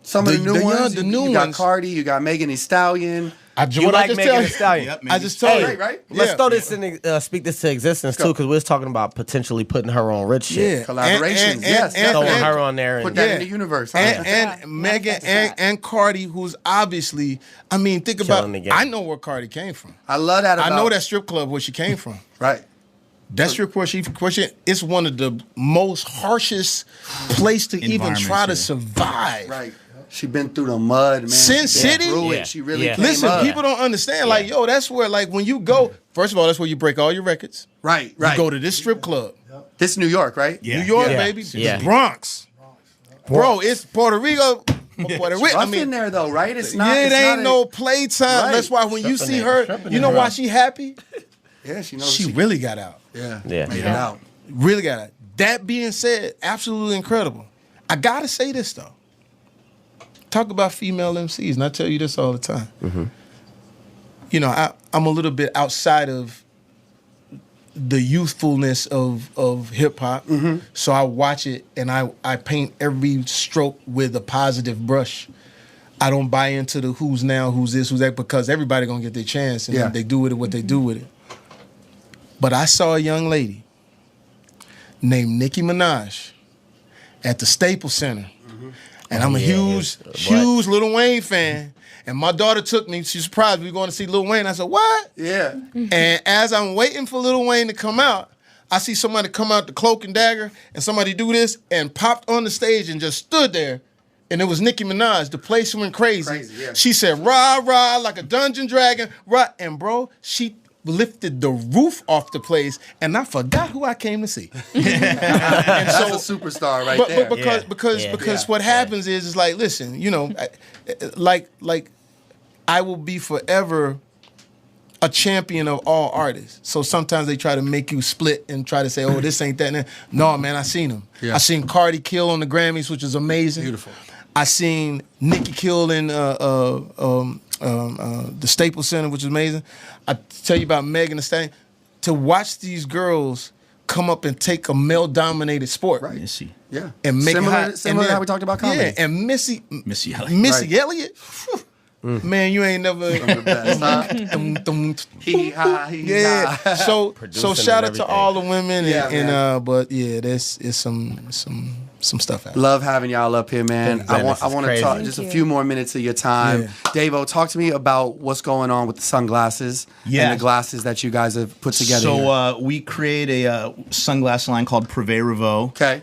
Speaker 3: Some of the new ones.
Speaker 4: the
Speaker 3: you
Speaker 4: new
Speaker 3: got
Speaker 4: ones.
Speaker 3: Cardi. You got Megan Thee Stallion.
Speaker 5: You like Megan Thee Stallion?
Speaker 6: Yep,
Speaker 4: I just told
Speaker 3: Hey,
Speaker 4: you.
Speaker 3: right?
Speaker 5: Let's
Speaker 4: Yeah.
Speaker 5: throw this in, speak this to existence too, because we was talking about potentially putting her on rich shit.
Speaker 4: Yeah.
Speaker 3: Collaborations. Yes,
Speaker 5: Throwing
Speaker 3: definitely.
Speaker 5: her on there.
Speaker 3: Put
Speaker 5: And,
Speaker 3: that
Speaker 4: Yeah.
Speaker 3: in the universe.
Speaker 4: And,
Speaker 3: Yeah.
Speaker 4: and Megan and Cardi, who's obviously, I mean, think
Speaker 5: Killing
Speaker 4: about.
Speaker 5: the game.
Speaker 4: I know where Cardi came from.
Speaker 3: I love that.
Speaker 4: I
Speaker 3: About,
Speaker 4: know that strip club where she came from.
Speaker 3: Right.
Speaker 4: That strip where she it's one of the most harshest place to even try to
Speaker 6: Environments, yeah.
Speaker 4: survive.
Speaker 3: Right. She been through the mud, man.
Speaker 4: Sin
Speaker 3: She been
Speaker 4: City?
Speaker 3: through it.
Speaker 5: Yeah.
Speaker 3: She really
Speaker 5: Yeah.
Speaker 3: came
Speaker 4: Listen,
Speaker 3: up.
Speaker 4: people don't understand. Like, yo, that's where, like, when you go, first of all, that's where you break all your records.
Speaker 3: Right.
Speaker 4: You
Speaker 3: Right.
Speaker 4: go to this strip club.
Speaker 3: This New York, right?
Speaker 6: Yeah.
Speaker 4: New York,
Speaker 5: Yeah.
Speaker 4: baby.
Speaker 5: Yeah.
Speaker 4: Bronx. Bro, it's Puerto Rico. Puerto Rico.
Speaker 3: Rough in there though, right? It's not.
Speaker 4: Yeah, it
Speaker 3: it's
Speaker 4: ain't
Speaker 3: not
Speaker 4: no playtime.
Speaker 3: Right.
Speaker 4: That's why when you see
Speaker 5: Stripping
Speaker 4: her,
Speaker 5: in
Speaker 4: you know
Speaker 5: there.
Speaker 4: why she happy?
Speaker 3: Yeah, she knows.
Speaker 4: She really got out.
Speaker 3: Yeah.
Speaker 5: Yeah.
Speaker 3: Made it
Speaker 5: Yeah.
Speaker 3: out.
Speaker 4: Really got out. That being said, absolutely incredible. I gotta say this though. Talk about female MCs, and I tell you this all the time. You know, I'm a little bit outside of the youthfulness of hip hop, so I watch it and I paint every stroke with a positive brush. I don't buy into the who's now, who's this, who's that, because everybody gonna get their chance and
Speaker 3: Yeah.
Speaker 4: they do with it what they do with it. But I saw a young lady named Nicki Minaj at the Staples Center. And I'm a huge Lil Wayne fan. And my daughter took me. She surprised me. We going to see Lil Wayne. I said, "What?"
Speaker 3: Yeah.
Speaker 4: And as I'm waiting for Lil Wayne to come out, I see somebody come out the Cloak and Dagger and somebody do this and popped on the stage and just stood there. And it was Nicki Minaj. The place went crazy.
Speaker 3: Crazy, yeah.
Speaker 4: She said, "Rah, rah," like a dungeon dragon. Rah. And bro, she lifted the roof off the place, and I forgot who I came to see. And
Speaker 3: That's
Speaker 4: so,
Speaker 3: a superstar right
Speaker 4: but
Speaker 3: there.
Speaker 4: because what happens is like, listen, you know, like I will be forever a champion of all artists. So sometimes they try to make you split and try to say, "Oh, this ain't that." And that. No, man, I seen them.
Speaker 3: Yeah.
Speaker 4: I seen Cardi kill on the Grammys, which is amazing.
Speaker 3: Beautiful.
Speaker 4: I seen Nicki kill in the Staples Center, which is amazing. I tell you about Megan Thee Stallion. To watch these girls come up and take a male-dominated sport,
Speaker 3: Right.
Speaker 6: Missy.
Speaker 3: Yeah.
Speaker 4: and make
Speaker 3: similar
Speaker 4: it
Speaker 3: to how we talked about comedy.
Speaker 4: Yeah, and Missy
Speaker 6: Missy Elliott.
Speaker 4: Missy Elliott. Whew. Man, you ain't never.
Speaker 3: The best, huh? Hee ha, hee
Speaker 4: Yeah.
Speaker 3: ha.
Speaker 4: So
Speaker 5: Producing
Speaker 4: shout
Speaker 5: and
Speaker 4: out to
Speaker 5: everything.
Speaker 4: all the women
Speaker 3: Yeah,
Speaker 4: and
Speaker 3: man.
Speaker 4: but yeah, there's some stuff out.
Speaker 3: Love having y'all up here, man.
Speaker 5: Thank
Speaker 3: I
Speaker 5: you.
Speaker 3: want
Speaker 5: This is
Speaker 3: to
Speaker 5: crazy.
Speaker 3: talk
Speaker 5: Thank
Speaker 3: just a
Speaker 7: you.
Speaker 3: few more minutes of your time.
Speaker 4: Yeah.
Speaker 3: Davo, talk to me about what's going on with the sunglasses
Speaker 6: Yeah.
Speaker 3: and the glasses that you guys have put together.
Speaker 6: So
Speaker 3: here.
Speaker 6: we create a sunglass line called Prive Revaux.
Speaker 3: Okay.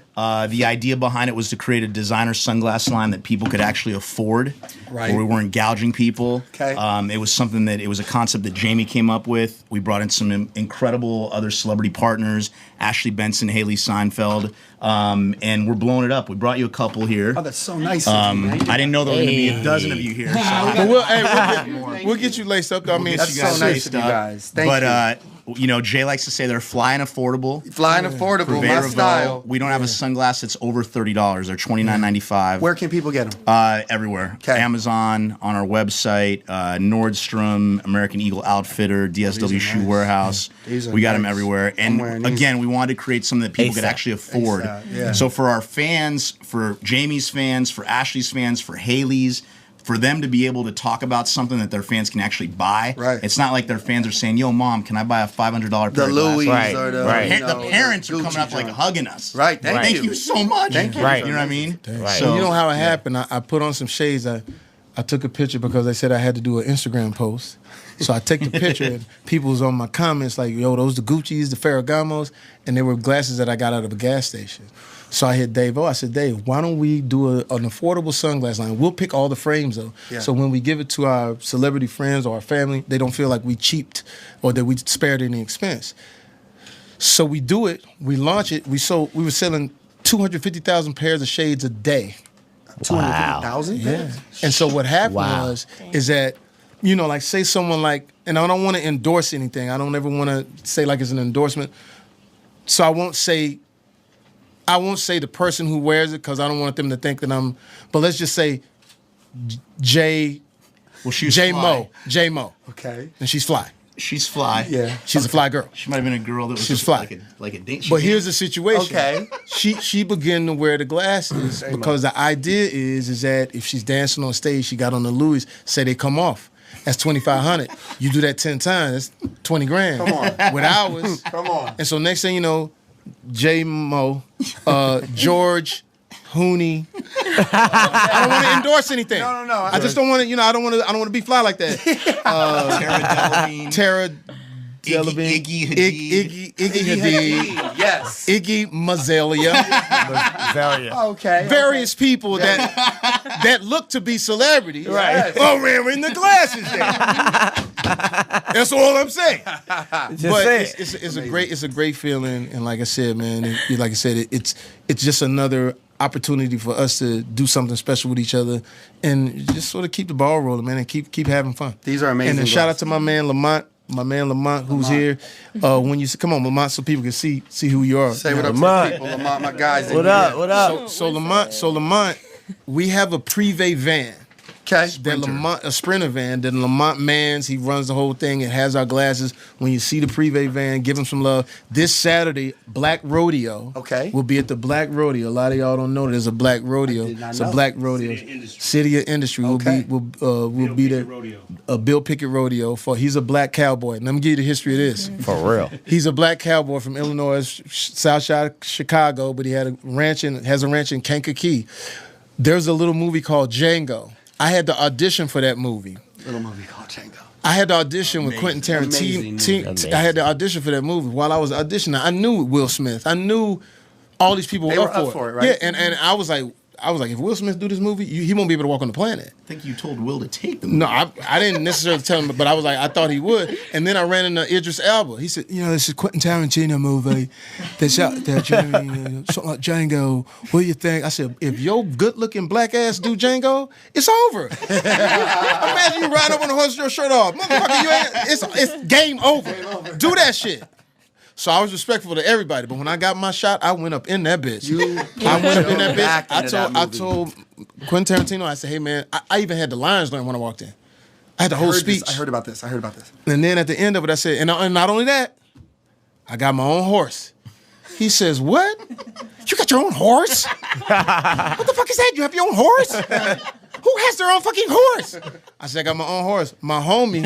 Speaker 6: The idea behind it was to create a designer sunglass line that people could actually afford,
Speaker 3: Right.
Speaker 6: where we weren't gouging people.
Speaker 3: Okay.
Speaker 6: It was a concept that Jamie came up with. We brought in some incredible other celebrity partners, Ashley Benson, Haley Seinfeld, and we're blowing it up. We brought you a couple here.
Speaker 3: Oh, that's so nice. Of you, man.
Speaker 6: I didn't know there were going to be a dozen of you here. So
Speaker 4: We'll get you laced up. I mean,
Speaker 3: That's
Speaker 6: you guys
Speaker 3: so nice
Speaker 6: laced
Speaker 3: of you
Speaker 6: up.
Speaker 3: guys. Thank you.
Speaker 6: Jay likes to say they're flying affordable.
Speaker 3: Flying affordable,
Speaker 6: Prive
Speaker 3: my
Speaker 6: Revaux.
Speaker 3: style.
Speaker 6: We don't have a sunglass that's over $30. They're $29.95.
Speaker 3: Where can people get them?
Speaker 6: Everywhere.
Speaker 3: Okay.
Speaker 6: Amazon, on our website, Nordstrom, American Eagle Outfitter, DSW Shoe Warehouse.
Speaker 3: These are
Speaker 6: We got them
Speaker 3: nice.
Speaker 6: everywhere.
Speaker 3: I'm
Speaker 6: And
Speaker 3: wearing these.
Speaker 6: again, we wanted to create something that people could
Speaker 5: ASAP.
Speaker 6: actually afford.
Speaker 3: ASAP, yeah.
Speaker 6: So for our fans, for Jamie's fans, for Ashley's fans, for Haley's, for them to be able to talk about something that their fans can actually buy.
Speaker 3: Right.
Speaker 6: It's not like their fans are saying, "Yo, mom, can I buy a $500 pair
Speaker 3: The
Speaker 6: of glasses?"
Speaker 3: Louis
Speaker 5: Right,
Speaker 3: or the,
Speaker 5: right.
Speaker 3: you know,
Speaker 6: The parents are
Speaker 3: Gucci
Speaker 6: coming up like
Speaker 3: joint.
Speaker 6: hugging us.
Speaker 3: Right, thank
Speaker 6: you so much.
Speaker 3: Thank you.
Speaker 5: Right.
Speaker 6: You know what I mean?
Speaker 5: Right.
Speaker 6: So,
Speaker 4: you know how it happened? I put on some shades. I took a picture because they said I had to do an Instagram post. So I take the picture and people was on my comments like, yo, those the Gucci's, the Ferragamos, and they were glasses that I got out of a gas station. So I hit Dave. I said, Dave, why don't we do an affordable sunglass line? We'll pick all the frames though.
Speaker 3: Yeah.
Speaker 4: So when we give it to our celebrity friends or our family, they don't feel like we cheaped or that we spared any expense. So we do it, we launch it, we were selling 250,000 pairs of shades a day.
Speaker 3: 250,000?
Speaker 4: Yeah. And so what happened is that, like say someone like, and I don't want to endorse anything. I don't ever want to say like it's an endorsement. So I won't say the person who wears it because I don't want them to think that but let's just say J Mo.
Speaker 3: Okay.
Speaker 4: And she's fly.
Speaker 6: she's fly.
Speaker 3: Yeah.
Speaker 4: She's a fly girl.
Speaker 6: She might have been a girl that was
Speaker 4: She's
Speaker 6: just
Speaker 4: fly.
Speaker 6: like a date.
Speaker 4: But here's the situation.
Speaker 3: Okay.
Speaker 4: She began to wear the glasses because the idea is that if she's dancing on stage, she got on the Louis, say they come off. That's $2,500. You do that 10 times, that's $20,000.
Speaker 3: Come on.
Speaker 4: With hours.
Speaker 3: Come on.
Speaker 4: And so next thing you know, J Mo, George, Hooney. I don't want to endorse anything.
Speaker 3: No.
Speaker 4: I just don't want to. I don't want to be fly like that.
Speaker 6: Tara Delevingne.
Speaker 4: Tara
Speaker 6: Iggy
Speaker 4: Delevingne,
Speaker 6: Hadid.
Speaker 4: Iggy Hadid,
Speaker 3: Yes.
Speaker 4: Iggy Mazelia.
Speaker 3: Okay.
Speaker 4: Various people that look to be celebrities.
Speaker 3: Right.
Speaker 4: Oh, wearing the glasses. That's all I'm saying. But it's a great feeling, and like I said, man, it's just another opportunity for us to do something special with each other and just sort of keep the ball rolling, man, and keep having fun.
Speaker 3: These are amazing
Speaker 4: And then shout out
Speaker 3: glasses.
Speaker 4: to my man Lamont. Who's here. When you come on, Lamont, so people can see who you are.
Speaker 3: Say what up
Speaker 5: Lamont.
Speaker 3: to the people, Lamont, my guys.
Speaker 5: What up?
Speaker 4: So Lamont, we have a Prive van.
Speaker 3: Okay.
Speaker 4: That Lamont, a Sprinter van that Lamont mans. He runs the whole thing. It has our glasses. When you see the Prive van, give him some love. This Saturday, Black Rodeo.
Speaker 3: Okay.
Speaker 4: We'll be at the Black Rodeo. A lot of y'all don't know there's a Black Rodeo.
Speaker 3: did not
Speaker 4: It's
Speaker 3: know.
Speaker 4: a Black Rodeo. City of Industry.
Speaker 3: Okay.
Speaker 4: We'll be there. Bill Pickett Rodeo. He's a black cowboy. And let me give you the history of this.
Speaker 5: For real.
Speaker 4: He's a black cowboy from Illinois, South Side of Chicago, but he has a ranch in Kankakee. There's a little movie called Django. I had to audition for that movie.
Speaker 3: Little movie called Django.
Speaker 4: I had to audition with Quentin
Speaker 3: Amazing
Speaker 4: Tarantino. I had to audition for that movie. While I was auditioning, I knew Will Smith. I knew all these people
Speaker 3: They
Speaker 4: were
Speaker 3: were up for it, right?
Speaker 4: Yeah, and I was like, if Will Smith do this movie, he won't be able to walk on the planet.
Speaker 6: I think you told Will to take them.
Speaker 4: No, I didn't necessarily tell him, but I was like, I thought he would. And then I ran into Idris Elba. He said, this is Quentin Tarantino movie that's out there, something like Django. What do you think? I said, if your good-looking black ass do Django, it's over. Imagine you riding up on the horse with your shirt off. Motherfucker, it's game over. Do that shit. So I was respectful to everybody, but when I got my shot, I went up in that bitch. I went up in that bitch. I told Quentin Tarantino, I said, hey man, I even had the lines learned when I walked in. I had the whole speech.
Speaker 3: I heard about this.
Speaker 4: And then at the end of it, I said, and not only that, I got my own horse. He says, what? You got your own horse? What the fuck is that? You have your own horse? Who has their own fucking horse? I said, I got my own horse. My homie,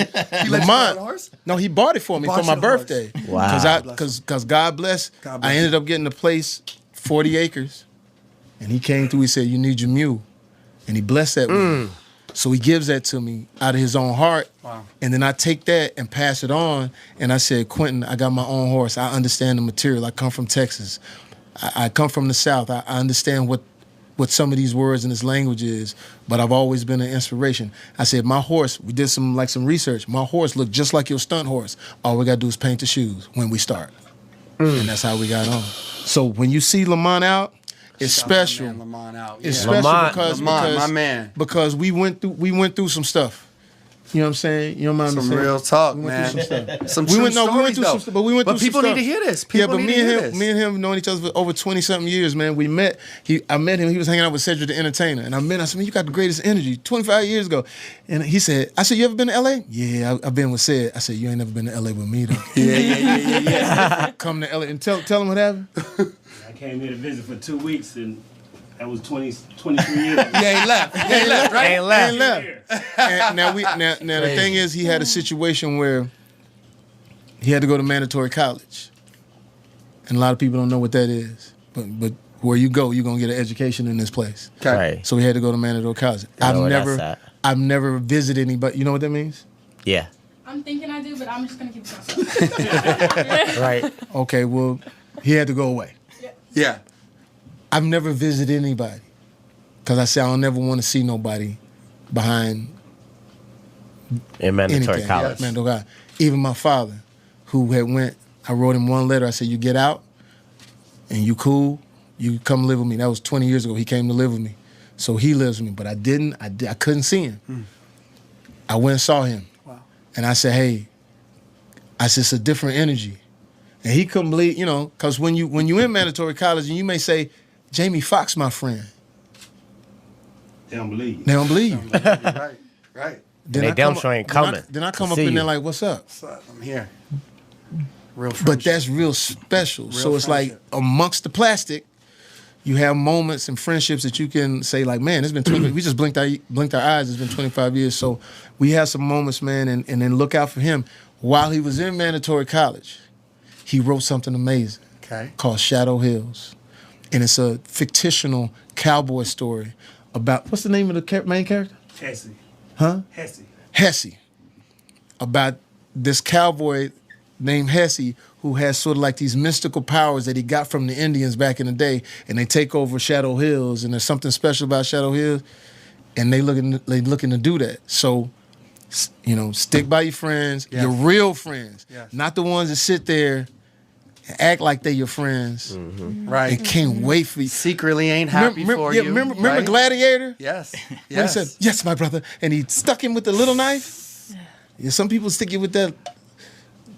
Speaker 4: Lamont.
Speaker 3: Horse?
Speaker 4: No, he bought it for me for my birthday.
Speaker 5: Wow.
Speaker 4: Because God bless. I ended up getting the place, 40 acres. And he came through, he said, you need your mule. And he blessed that with me. So he gives that to me out of his own heart.
Speaker 3: Wow.
Speaker 4: And then I take that and pass it on. And I said, Quentin, I got my own horse. I understand the material. I come from Texas. I come from the South. I understand what some of these words in this language is, but I've always been an inspiration. I said, my horse, we did some research. My horse looked just like your stunt horse. All we got to do is paint the shoes when we start. And that's how we got on. So when you see Lamont out, it's special.
Speaker 3: Lamont out.
Speaker 4: It's special because
Speaker 3: my man.
Speaker 4: Because we went through some stuff. You know what I'm saying? You know what I'm saying?
Speaker 3: Some real talk,
Speaker 4: we
Speaker 3: man.
Speaker 4: Went through some stuff.
Speaker 3: Some true stories, though.
Speaker 4: But we went through some
Speaker 3: people
Speaker 4: stuff.
Speaker 3: need to hear this.
Speaker 4: Yeah, but me and him knowing each other for over 20-something years, man. We met. I met him. He was hanging out with Cedric the Entertainer. And I said, man, you got the greatest energy. 25 years ago. And I said, you ever been to L.A.? Yeah, I've been with Ced. I said, you ain't never been to L.A. with me, though. Yeah. Come to L.A. and tell him what happened.
Speaker 8: I came here to visit for 2 weeks, and that was 23 years.
Speaker 3: Yeah, he left. Yeah, he left, right?
Speaker 5: Ain't left.
Speaker 4: Ain't left. And now the thing is, he had a situation where he had to go to mandatory college, and a lot of people don't know what that is. But where you go, you're gonna get an education in this place.
Speaker 3: Okay.
Speaker 5: Right.
Speaker 4: So he had to go to mandatory college. I've never visited anybody. You know what that means?
Speaker 5: Yeah.
Speaker 9: I'm thinking I do, but I'm just gonna keep it myself.
Speaker 5: Right.
Speaker 4: Okay. Well, he had to go away.
Speaker 3: Yeah.
Speaker 4: I've never visited anybody because I said I don't never want to see nobody behind
Speaker 5: In mandatory
Speaker 4: anything.
Speaker 5: college.
Speaker 4: Mandatory college. Even my father, who had went, I wrote him one letter. I said, you get out and you cool, you come live with me. That was 20 years ago. He came to live with me. So he lives with me. But I couldn't see him. I went and saw him.
Speaker 3: Wow.
Speaker 4: And I said, hey, it's a different energy. And he couldn't believe, because when you in mandatory college and you may say, Jamie Foxx, my friend.
Speaker 8: They don't believe you.
Speaker 4: They don't believe you.
Speaker 3: Right.
Speaker 5: Then they damn sure ain't coming.
Speaker 4: Then I come
Speaker 5: to
Speaker 4: up
Speaker 5: see
Speaker 4: in there
Speaker 5: you.
Speaker 4: like, what's up?
Speaker 3: I'm here. Real friendship.
Speaker 4: But that's real special. So it's like amongst the plastic, you have moments and friendships that you can say like, man, it's been 20, we just blinked our eyes, it's been 25 years. So we have some moments, man, and then look out for him. While he was in mandatory college, he wrote something amazing called Shadow Hills. And it's a fictional cowboy story about, what's the name of the main character?
Speaker 8: Hesse.
Speaker 4: Huh? Hesse. About this cowboy named Hesse who has sort of like these mystical powers that he got from the Indians back in the day, and they take over Shadow Hills, and there's something special about Shadow Hills, and they looking to do that. So, stick by your friends, your real friends, not the ones that sit there act like they're your friends,
Speaker 3: right?
Speaker 4: And can't wait for you.
Speaker 3: Secretly ain't happy for you.
Speaker 4: Remember Gladiator?
Speaker 3: Yes.
Speaker 4: When he said, "Yes, my brother," and he stuck him with the little knife. Yeah, some people stick you with that.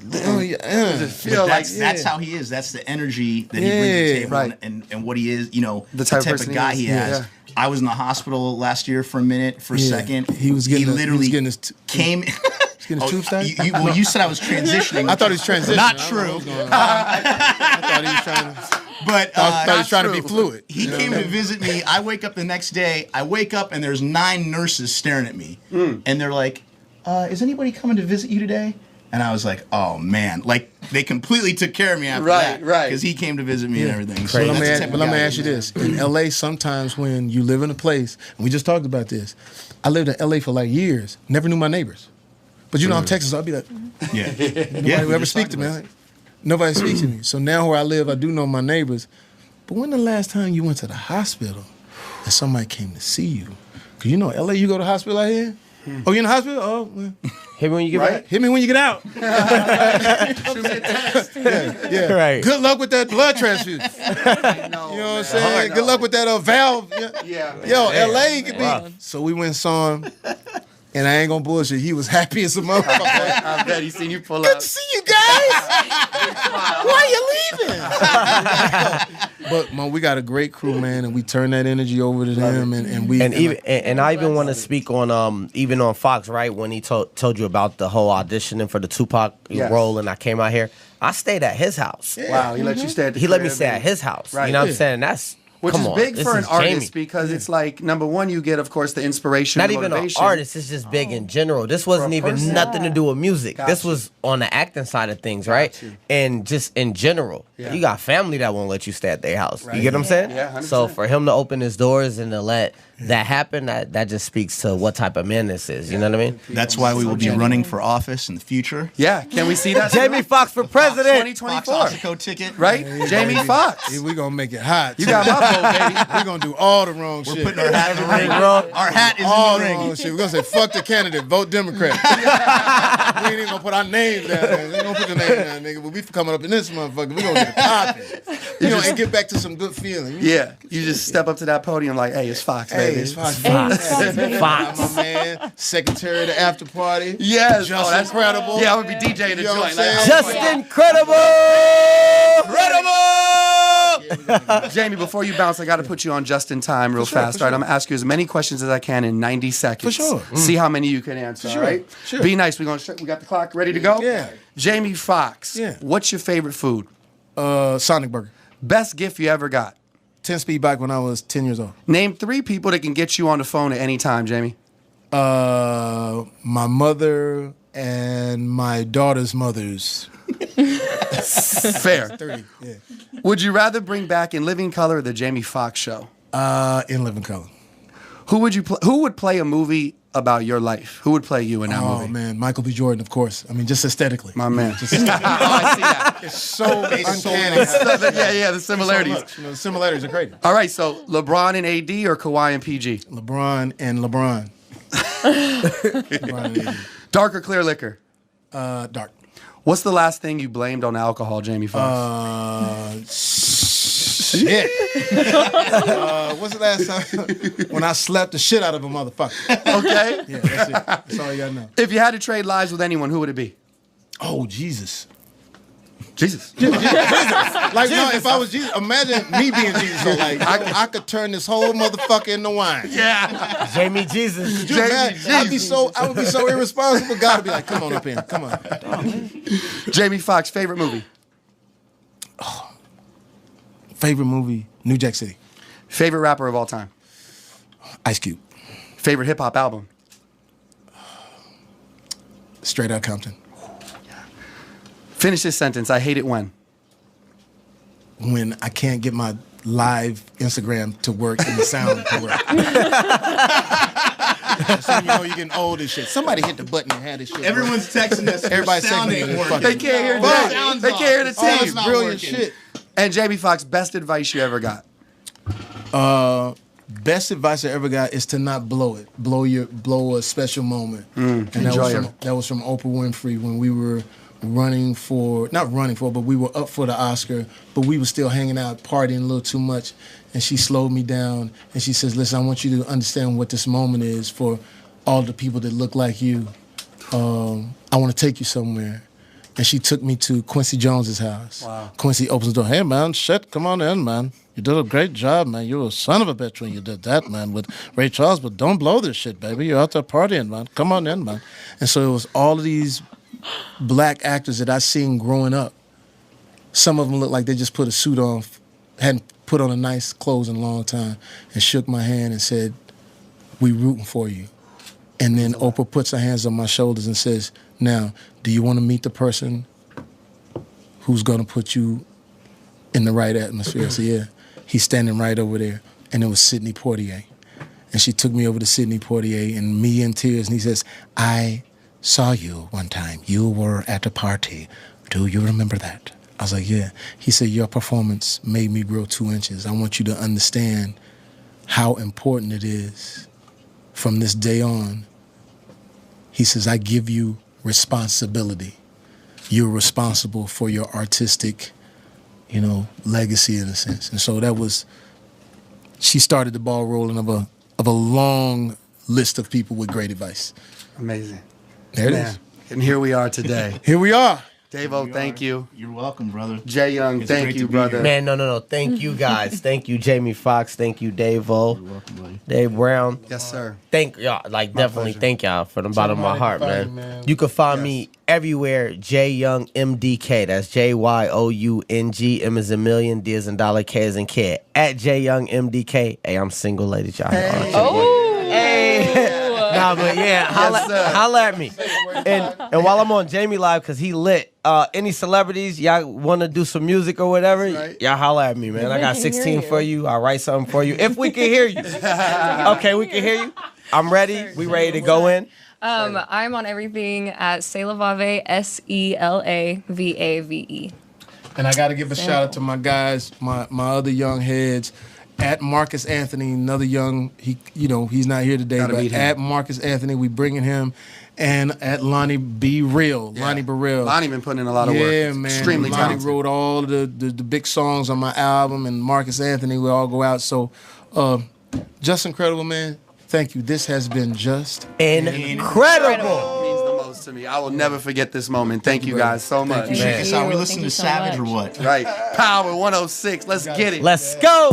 Speaker 6: That's how he is. That's the energy that he brings to the table,
Speaker 3: right.
Speaker 6: and what he is. The
Speaker 3: type
Speaker 6: of guy he has.
Speaker 3: Yeah.
Speaker 6: I was in the hospital last year for a second.
Speaker 4: He literally
Speaker 6: came.
Speaker 4: Getting his tubes tied?
Speaker 6: You said I was transitioning.
Speaker 4: I thought he was transitioning.
Speaker 6: Not true.
Speaker 4: I thought he was trying to.
Speaker 6: But
Speaker 4: I thought he was trying to be fluid.
Speaker 6: He came to visit me. I wake up the next day. I wake up and there's 9 nurses staring at me, and they're like, "Is anybody coming to visit you today?" And I was like, "Oh man!" Like they completely took care of me after that,
Speaker 3: right?
Speaker 6: Because he came to visit me and everything.
Speaker 4: So let me ask you this: in LA, sometimes when you live in a place, and we just talked about this, I lived in LA for like years, never knew my neighbors. But I'm Texas, so I'll be like, nobody will ever speak to me. Nobody speaks to me. So now where I live, I do know my neighbors. But when the last time you went to the hospital and somebody came to see you? Because LA, you go to the hospital out here? Oh, you in the hospital? Oh, well.
Speaker 5: Hit me when you get back.
Speaker 4: Hit me when you get out. Yeah.
Speaker 5: Right.
Speaker 4: Good luck with that blood transfusion. You know what I'm saying? Good luck with that valve.
Speaker 3: Yeah.
Speaker 4: Yo, LA could be. So we went and saw him. And I ain't gonna bullshit. He was happy as a motherfucker.
Speaker 3: I bet he seen you pull up.
Speaker 4: Good to see you guys. Why you leaving? But man, we got a great crew, man, and we turn that energy over to them,
Speaker 5: and I even want to speak on even on Foxx, right? When he told you about the whole auditioning for the Tupac role, and I came out here, I stayed at his house.
Speaker 3: Wow, he let you stay at the
Speaker 5: He let me
Speaker 3: crib,
Speaker 5: stay at his house.
Speaker 3: Right.
Speaker 5: You know what I'm saying?
Speaker 3: Which
Speaker 5: come
Speaker 3: is
Speaker 5: on,
Speaker 3: big
Speaker 5: this
Speaker 3: for an
Speaker 5: is
Speaker 3: artist
Speaker 5: Jamie.
Speaker 3: because it's like, number one, you get, of course, the inspiration.
Speaker 5: Not
Speaker 3: and
Speaker 5: even an
Speaker 3: motivation.
Speaker 5: artist. It's just big in general. This wasn't even nothing to do with music. This was on the acting side of things, right? And just in general, you got family that won't let you stay at their house. You get what I'm saying?
Speaker 3: Yeah, 100%.
Speaker 5: So for him to open his doors and to let that happen, that just speaks to what type of man this is. You know what I mean?
Speaker 6: That's why we will be running for office in the future.
Speaker 3: Yeah, can we see that?
Speaker 5: Jamie Foxx for president.
Speaker 3: 2024.
Speaker 6: Fox Oxico ticket.
Speaker 3: Right? Jamie Foxx.
Speaker 4: Yeah, we gonna make it hot.
Speaker 3: You got my vote, baby.
Speaker 4: We're gonna do all the wrong shit.
Speaker 6: We're putting our hat in the ring, bro. Our hat is
Speaker 4: all
Speaker 6: in
Speaker 4: the
Speaker 6: the
Speaker 4: wrong
Speaker 6: ring.
Speaker 4: shit. We're gonna say fuck the candidate, vote Democrat. We ain't even gonna put our names down there. We ain't gonna put your name down, nigga. But we coming up in this motherfucker. We gonna get it popping. You know, and get back to some good feeling.
Speaker 3: Yeah, you just step up to that podium like, hey, it's Fox, baby.
Speaker 4: Hey, it's Fox.
Speaker 5: Fox.
Speaker 4: My man, secretary of the after party.
Speaker 3: Yes.
Speaker 4: Just
Speaker 3: that's
Speaker 4: incredible.
Speaker 3: Yeah, I'm going to be DJing the
Speaker 4: You know what
Speaker 3: joint.
Speaker 4: I'm
Speaker 3: Like,
Speaker 4: saying?
Speaker 5: Just incredible.
Speaker 3: Jamie, before you bounce, I got to put you on just in time real fast. All right, I'm going to ask you as many questions as I can in 90 seconds.
Speaker 4: For sure.
Speaker 3: See how many you can answer, all right?
Speaker 4: Sure.
Speaker 3: Be nice. We got the clock ready to go?
Speaker 4: Yeah.
Speaker 3: Jamie Foxx,
Speaker 4: Yeah.
Speaker 3: what's your favorite food?
Speaker 4: Sonic Burger.
Speaker 3: Best gift you ever got?
Speaker 4: 10-speed bike when I was 10 years old.
Speaker 3: Name 3 people that can get you on the phone at any time, Jamie.
Speaker 4: My mother and my daughter's mothers.
Speaker 3: Fair.
Speaker 4: 30. Yeah.
Speaker 3: Would you rather bring back In Living Color or the Jamie Foxx Show?
Speaker 4: In living color.
Speaker 3: Who would play a movie about your life? Who would play you in that movie?
Speaker 4: Oh man, Michael B. Jordan, of course. I mean, just aesthetically.
Speaker 3: My man.
Speaker 4: Just aesthetically.
Speaker 3: I see that.
Speaker 4: It's so uncanny.
Speaker 3: Yeah, the similarities.
Speaker 4: So much. You know, the similarities are crazy.
Speaker 3: All right, so LeBron and AD or Kawhi and PG?
Speaker 4: LeBron and LeBron. LeBron and AD.
Speaker 3: Dark or clear liquor?
Speaker 4: Dark.
Speaker 3: What's the last thing you blamed on alcohol, Jamie Foxx?
Speaker 4: Shit. What's the last time? When I slapped the shit out of a motherfucker.
Speaker 3: Okay.
Speaker 4: Yeah, that's it. That's all you gotta know.
Speaker 3: If you had to trade lives with anyone, who would it be?
Speaker 4: Oh, Jesus.
Speaker 3: Jesus.
Speaker 4: Like, no, if I was Jesus, imagine me being Jesus. So, like, I could turn this whole motherfucker into wine.
Speaker 3: Yeah.
Speaker 5: Jamie Jesus.
Speaker 4: Could you imagine? I would be so irresponsible. God would be like, come on up here. Come on.
Speaker 3: Jamie Foxx, favorite movie?
Speaker 4: Favorite movie, New Jack City.
Speaker 3: Favorite rapper of all time?
Speaker 4: Ice Cube.
Speaker 3: Favorite hip hop album?
Speaker 4: Straight Outta Compton.
Speaker 3: Finish this sentence. I hate it when.
Speaker 4: When I can't get my live Instagram to work and the sound to work. That's when you know you're getting old and shit. Somebody hit the button and had this shit.
Speaker 6: Everyone's texting us.
Speaker 4: Everybody's
Speaker 6: sound
Speaker 4: texting
Speaker 6: ain't
Speaker 4: me.
Speaker 6: working.
Speaker 3: They can't hear
Speaker 4: Fuck.
Speaker 3: that. They can't hear the
Speaker 4: Oh,
Speaker 3: team.
Speaker 4: that's brilliant shit.
Speaker 3: And Jamie Foxx, best advice you ever got?
Speaker 4: Best advice I ever got is to not blow it. Blow a special moment. And
Speaker 3: enjoy
Speaker 4: that was from Oprah Winfrey when we were but we were up for the Oscar, but we were still hanging out, partying a little too much. And she slowed me down and she says, listen, I want you to understand what this moment is for all the people that look like you. I want to take you somewhere. And she took me to Quincy Jones's house. Wow. Quincy opens the door. Hey, man, shit, come on in, man. You did a great job, man. You were a son of a bitch when you did that, man, with Ray Charles. But don't blow this shit, baby. You're out there partying, man. Come on in, man. And so it was all of these black actors that I seen growing up. Some of them looked like they just put a suit on, hadn't put on a nice clothes in a long time, and shook my hand and said, we rooting for you. And then Oprah puts her hands on my shoulders and says, now, do you want to meet the person who's going to put you in the right atmosphere? I said, yeah. He's standing right over there. And it was Sidney Poitier. And she took me over to Sidney Poitier, and me in tears, and he says, I saw you one time. You were at a party. Do you remember that? I was like, yeah. He said, your performance made me grow 2 inches. I want you to understand how important it is from this day on. He says, I give you responsibility. You're responsible for your artistic, legacy in a sense. And so that was, she started the ball rolling of a long list of people with great advice.
Speaker 3: Amazing.
Speaker 4: There it is.
Speaker 3: And here we are today.
Speaker 4: Here we are.
Speaker 3: Davo, thank you.
Speaker 6: You're welcome, brother.
Speaker 3: Jay Young,
Speaker 6: It's
Speaker 3: thank
Speaker 6: great
Speaker 3: you,
Speaker 6: to be
Speaker 3: brother.
Speaker 6: here.
Speaker 5: Man, no. Thank you guys. Thank you, Jamie Foxx. Thank you, Davo.
Speaker 6: You're welcome, buddy.
Speaker 5: Dave Brown.
Speaker 3: Yes, sir.
Speaker 5: Thank y'all. Definitely
Speaker 3: pleasure.
Speaker 5: thank y'all from the bottom of my heart,
Speaker 4: Somebody
Speaker 5: man.
Speaker 4: can find you, man.
Speaker 5: You can find me everywhere, J Young MDK. That's JYOUNG. M is a million, D is in dollar, K is in kid. At J Young MDK. Hey, I'm single, ladies. Y'all. Hey. Nah, but yeah, holla at me. And while I'm on Jamie Live, because he lit, any celebrities, y'all want to do some music or whatever, y'all holla at me, man. I got 16 for you. I'll write something for you. If we can hear you. Okay, we can hear you. I'm ready. We ready to go in.
Speaker 7: I'm on everything at Sela Vave, SELAVAVE.
Speaker 4: And I got to give a shout out to my guys, my other young heads. At Marcus Anthony, another young, he's not here today,
Speaker 3: Gotta
Speaker 4: but
Speaker 3: meet him.
Speaker 4: at Marcus Anthony, we bringing him. And at Lonnie B. Real,
Speaker 3: Yeah.
Speaker 4: Lonnie Burrell.
Speaker 3: Lonnie been putting in a lot of work.
Speaker 4: Yeah, man.
Speaker 3: Extremely
Speaker 4: Lonnie
Speaker 3: talented.
Speaker 4: wrote all the big songs on my album, and Marcus Anthony will all go out. So, just incredible, man. Thank you. This has been just
Speaker 5: Incredible.
Speaker 3: Means the most to me. I will never forget this moment. Thank you guys so much.
Speaker 6: Check us out. We
Speaker 7: Thank
Speaker 6: listen
Speaker 7: you
Speaker 6: to
Speaker 7: so
Speaker 6: Savage
Speaker 7: much.
Speaker 6: or what?
Speaker 3: Right. Power 106. Let's get it.
Speaker 5: Let's go.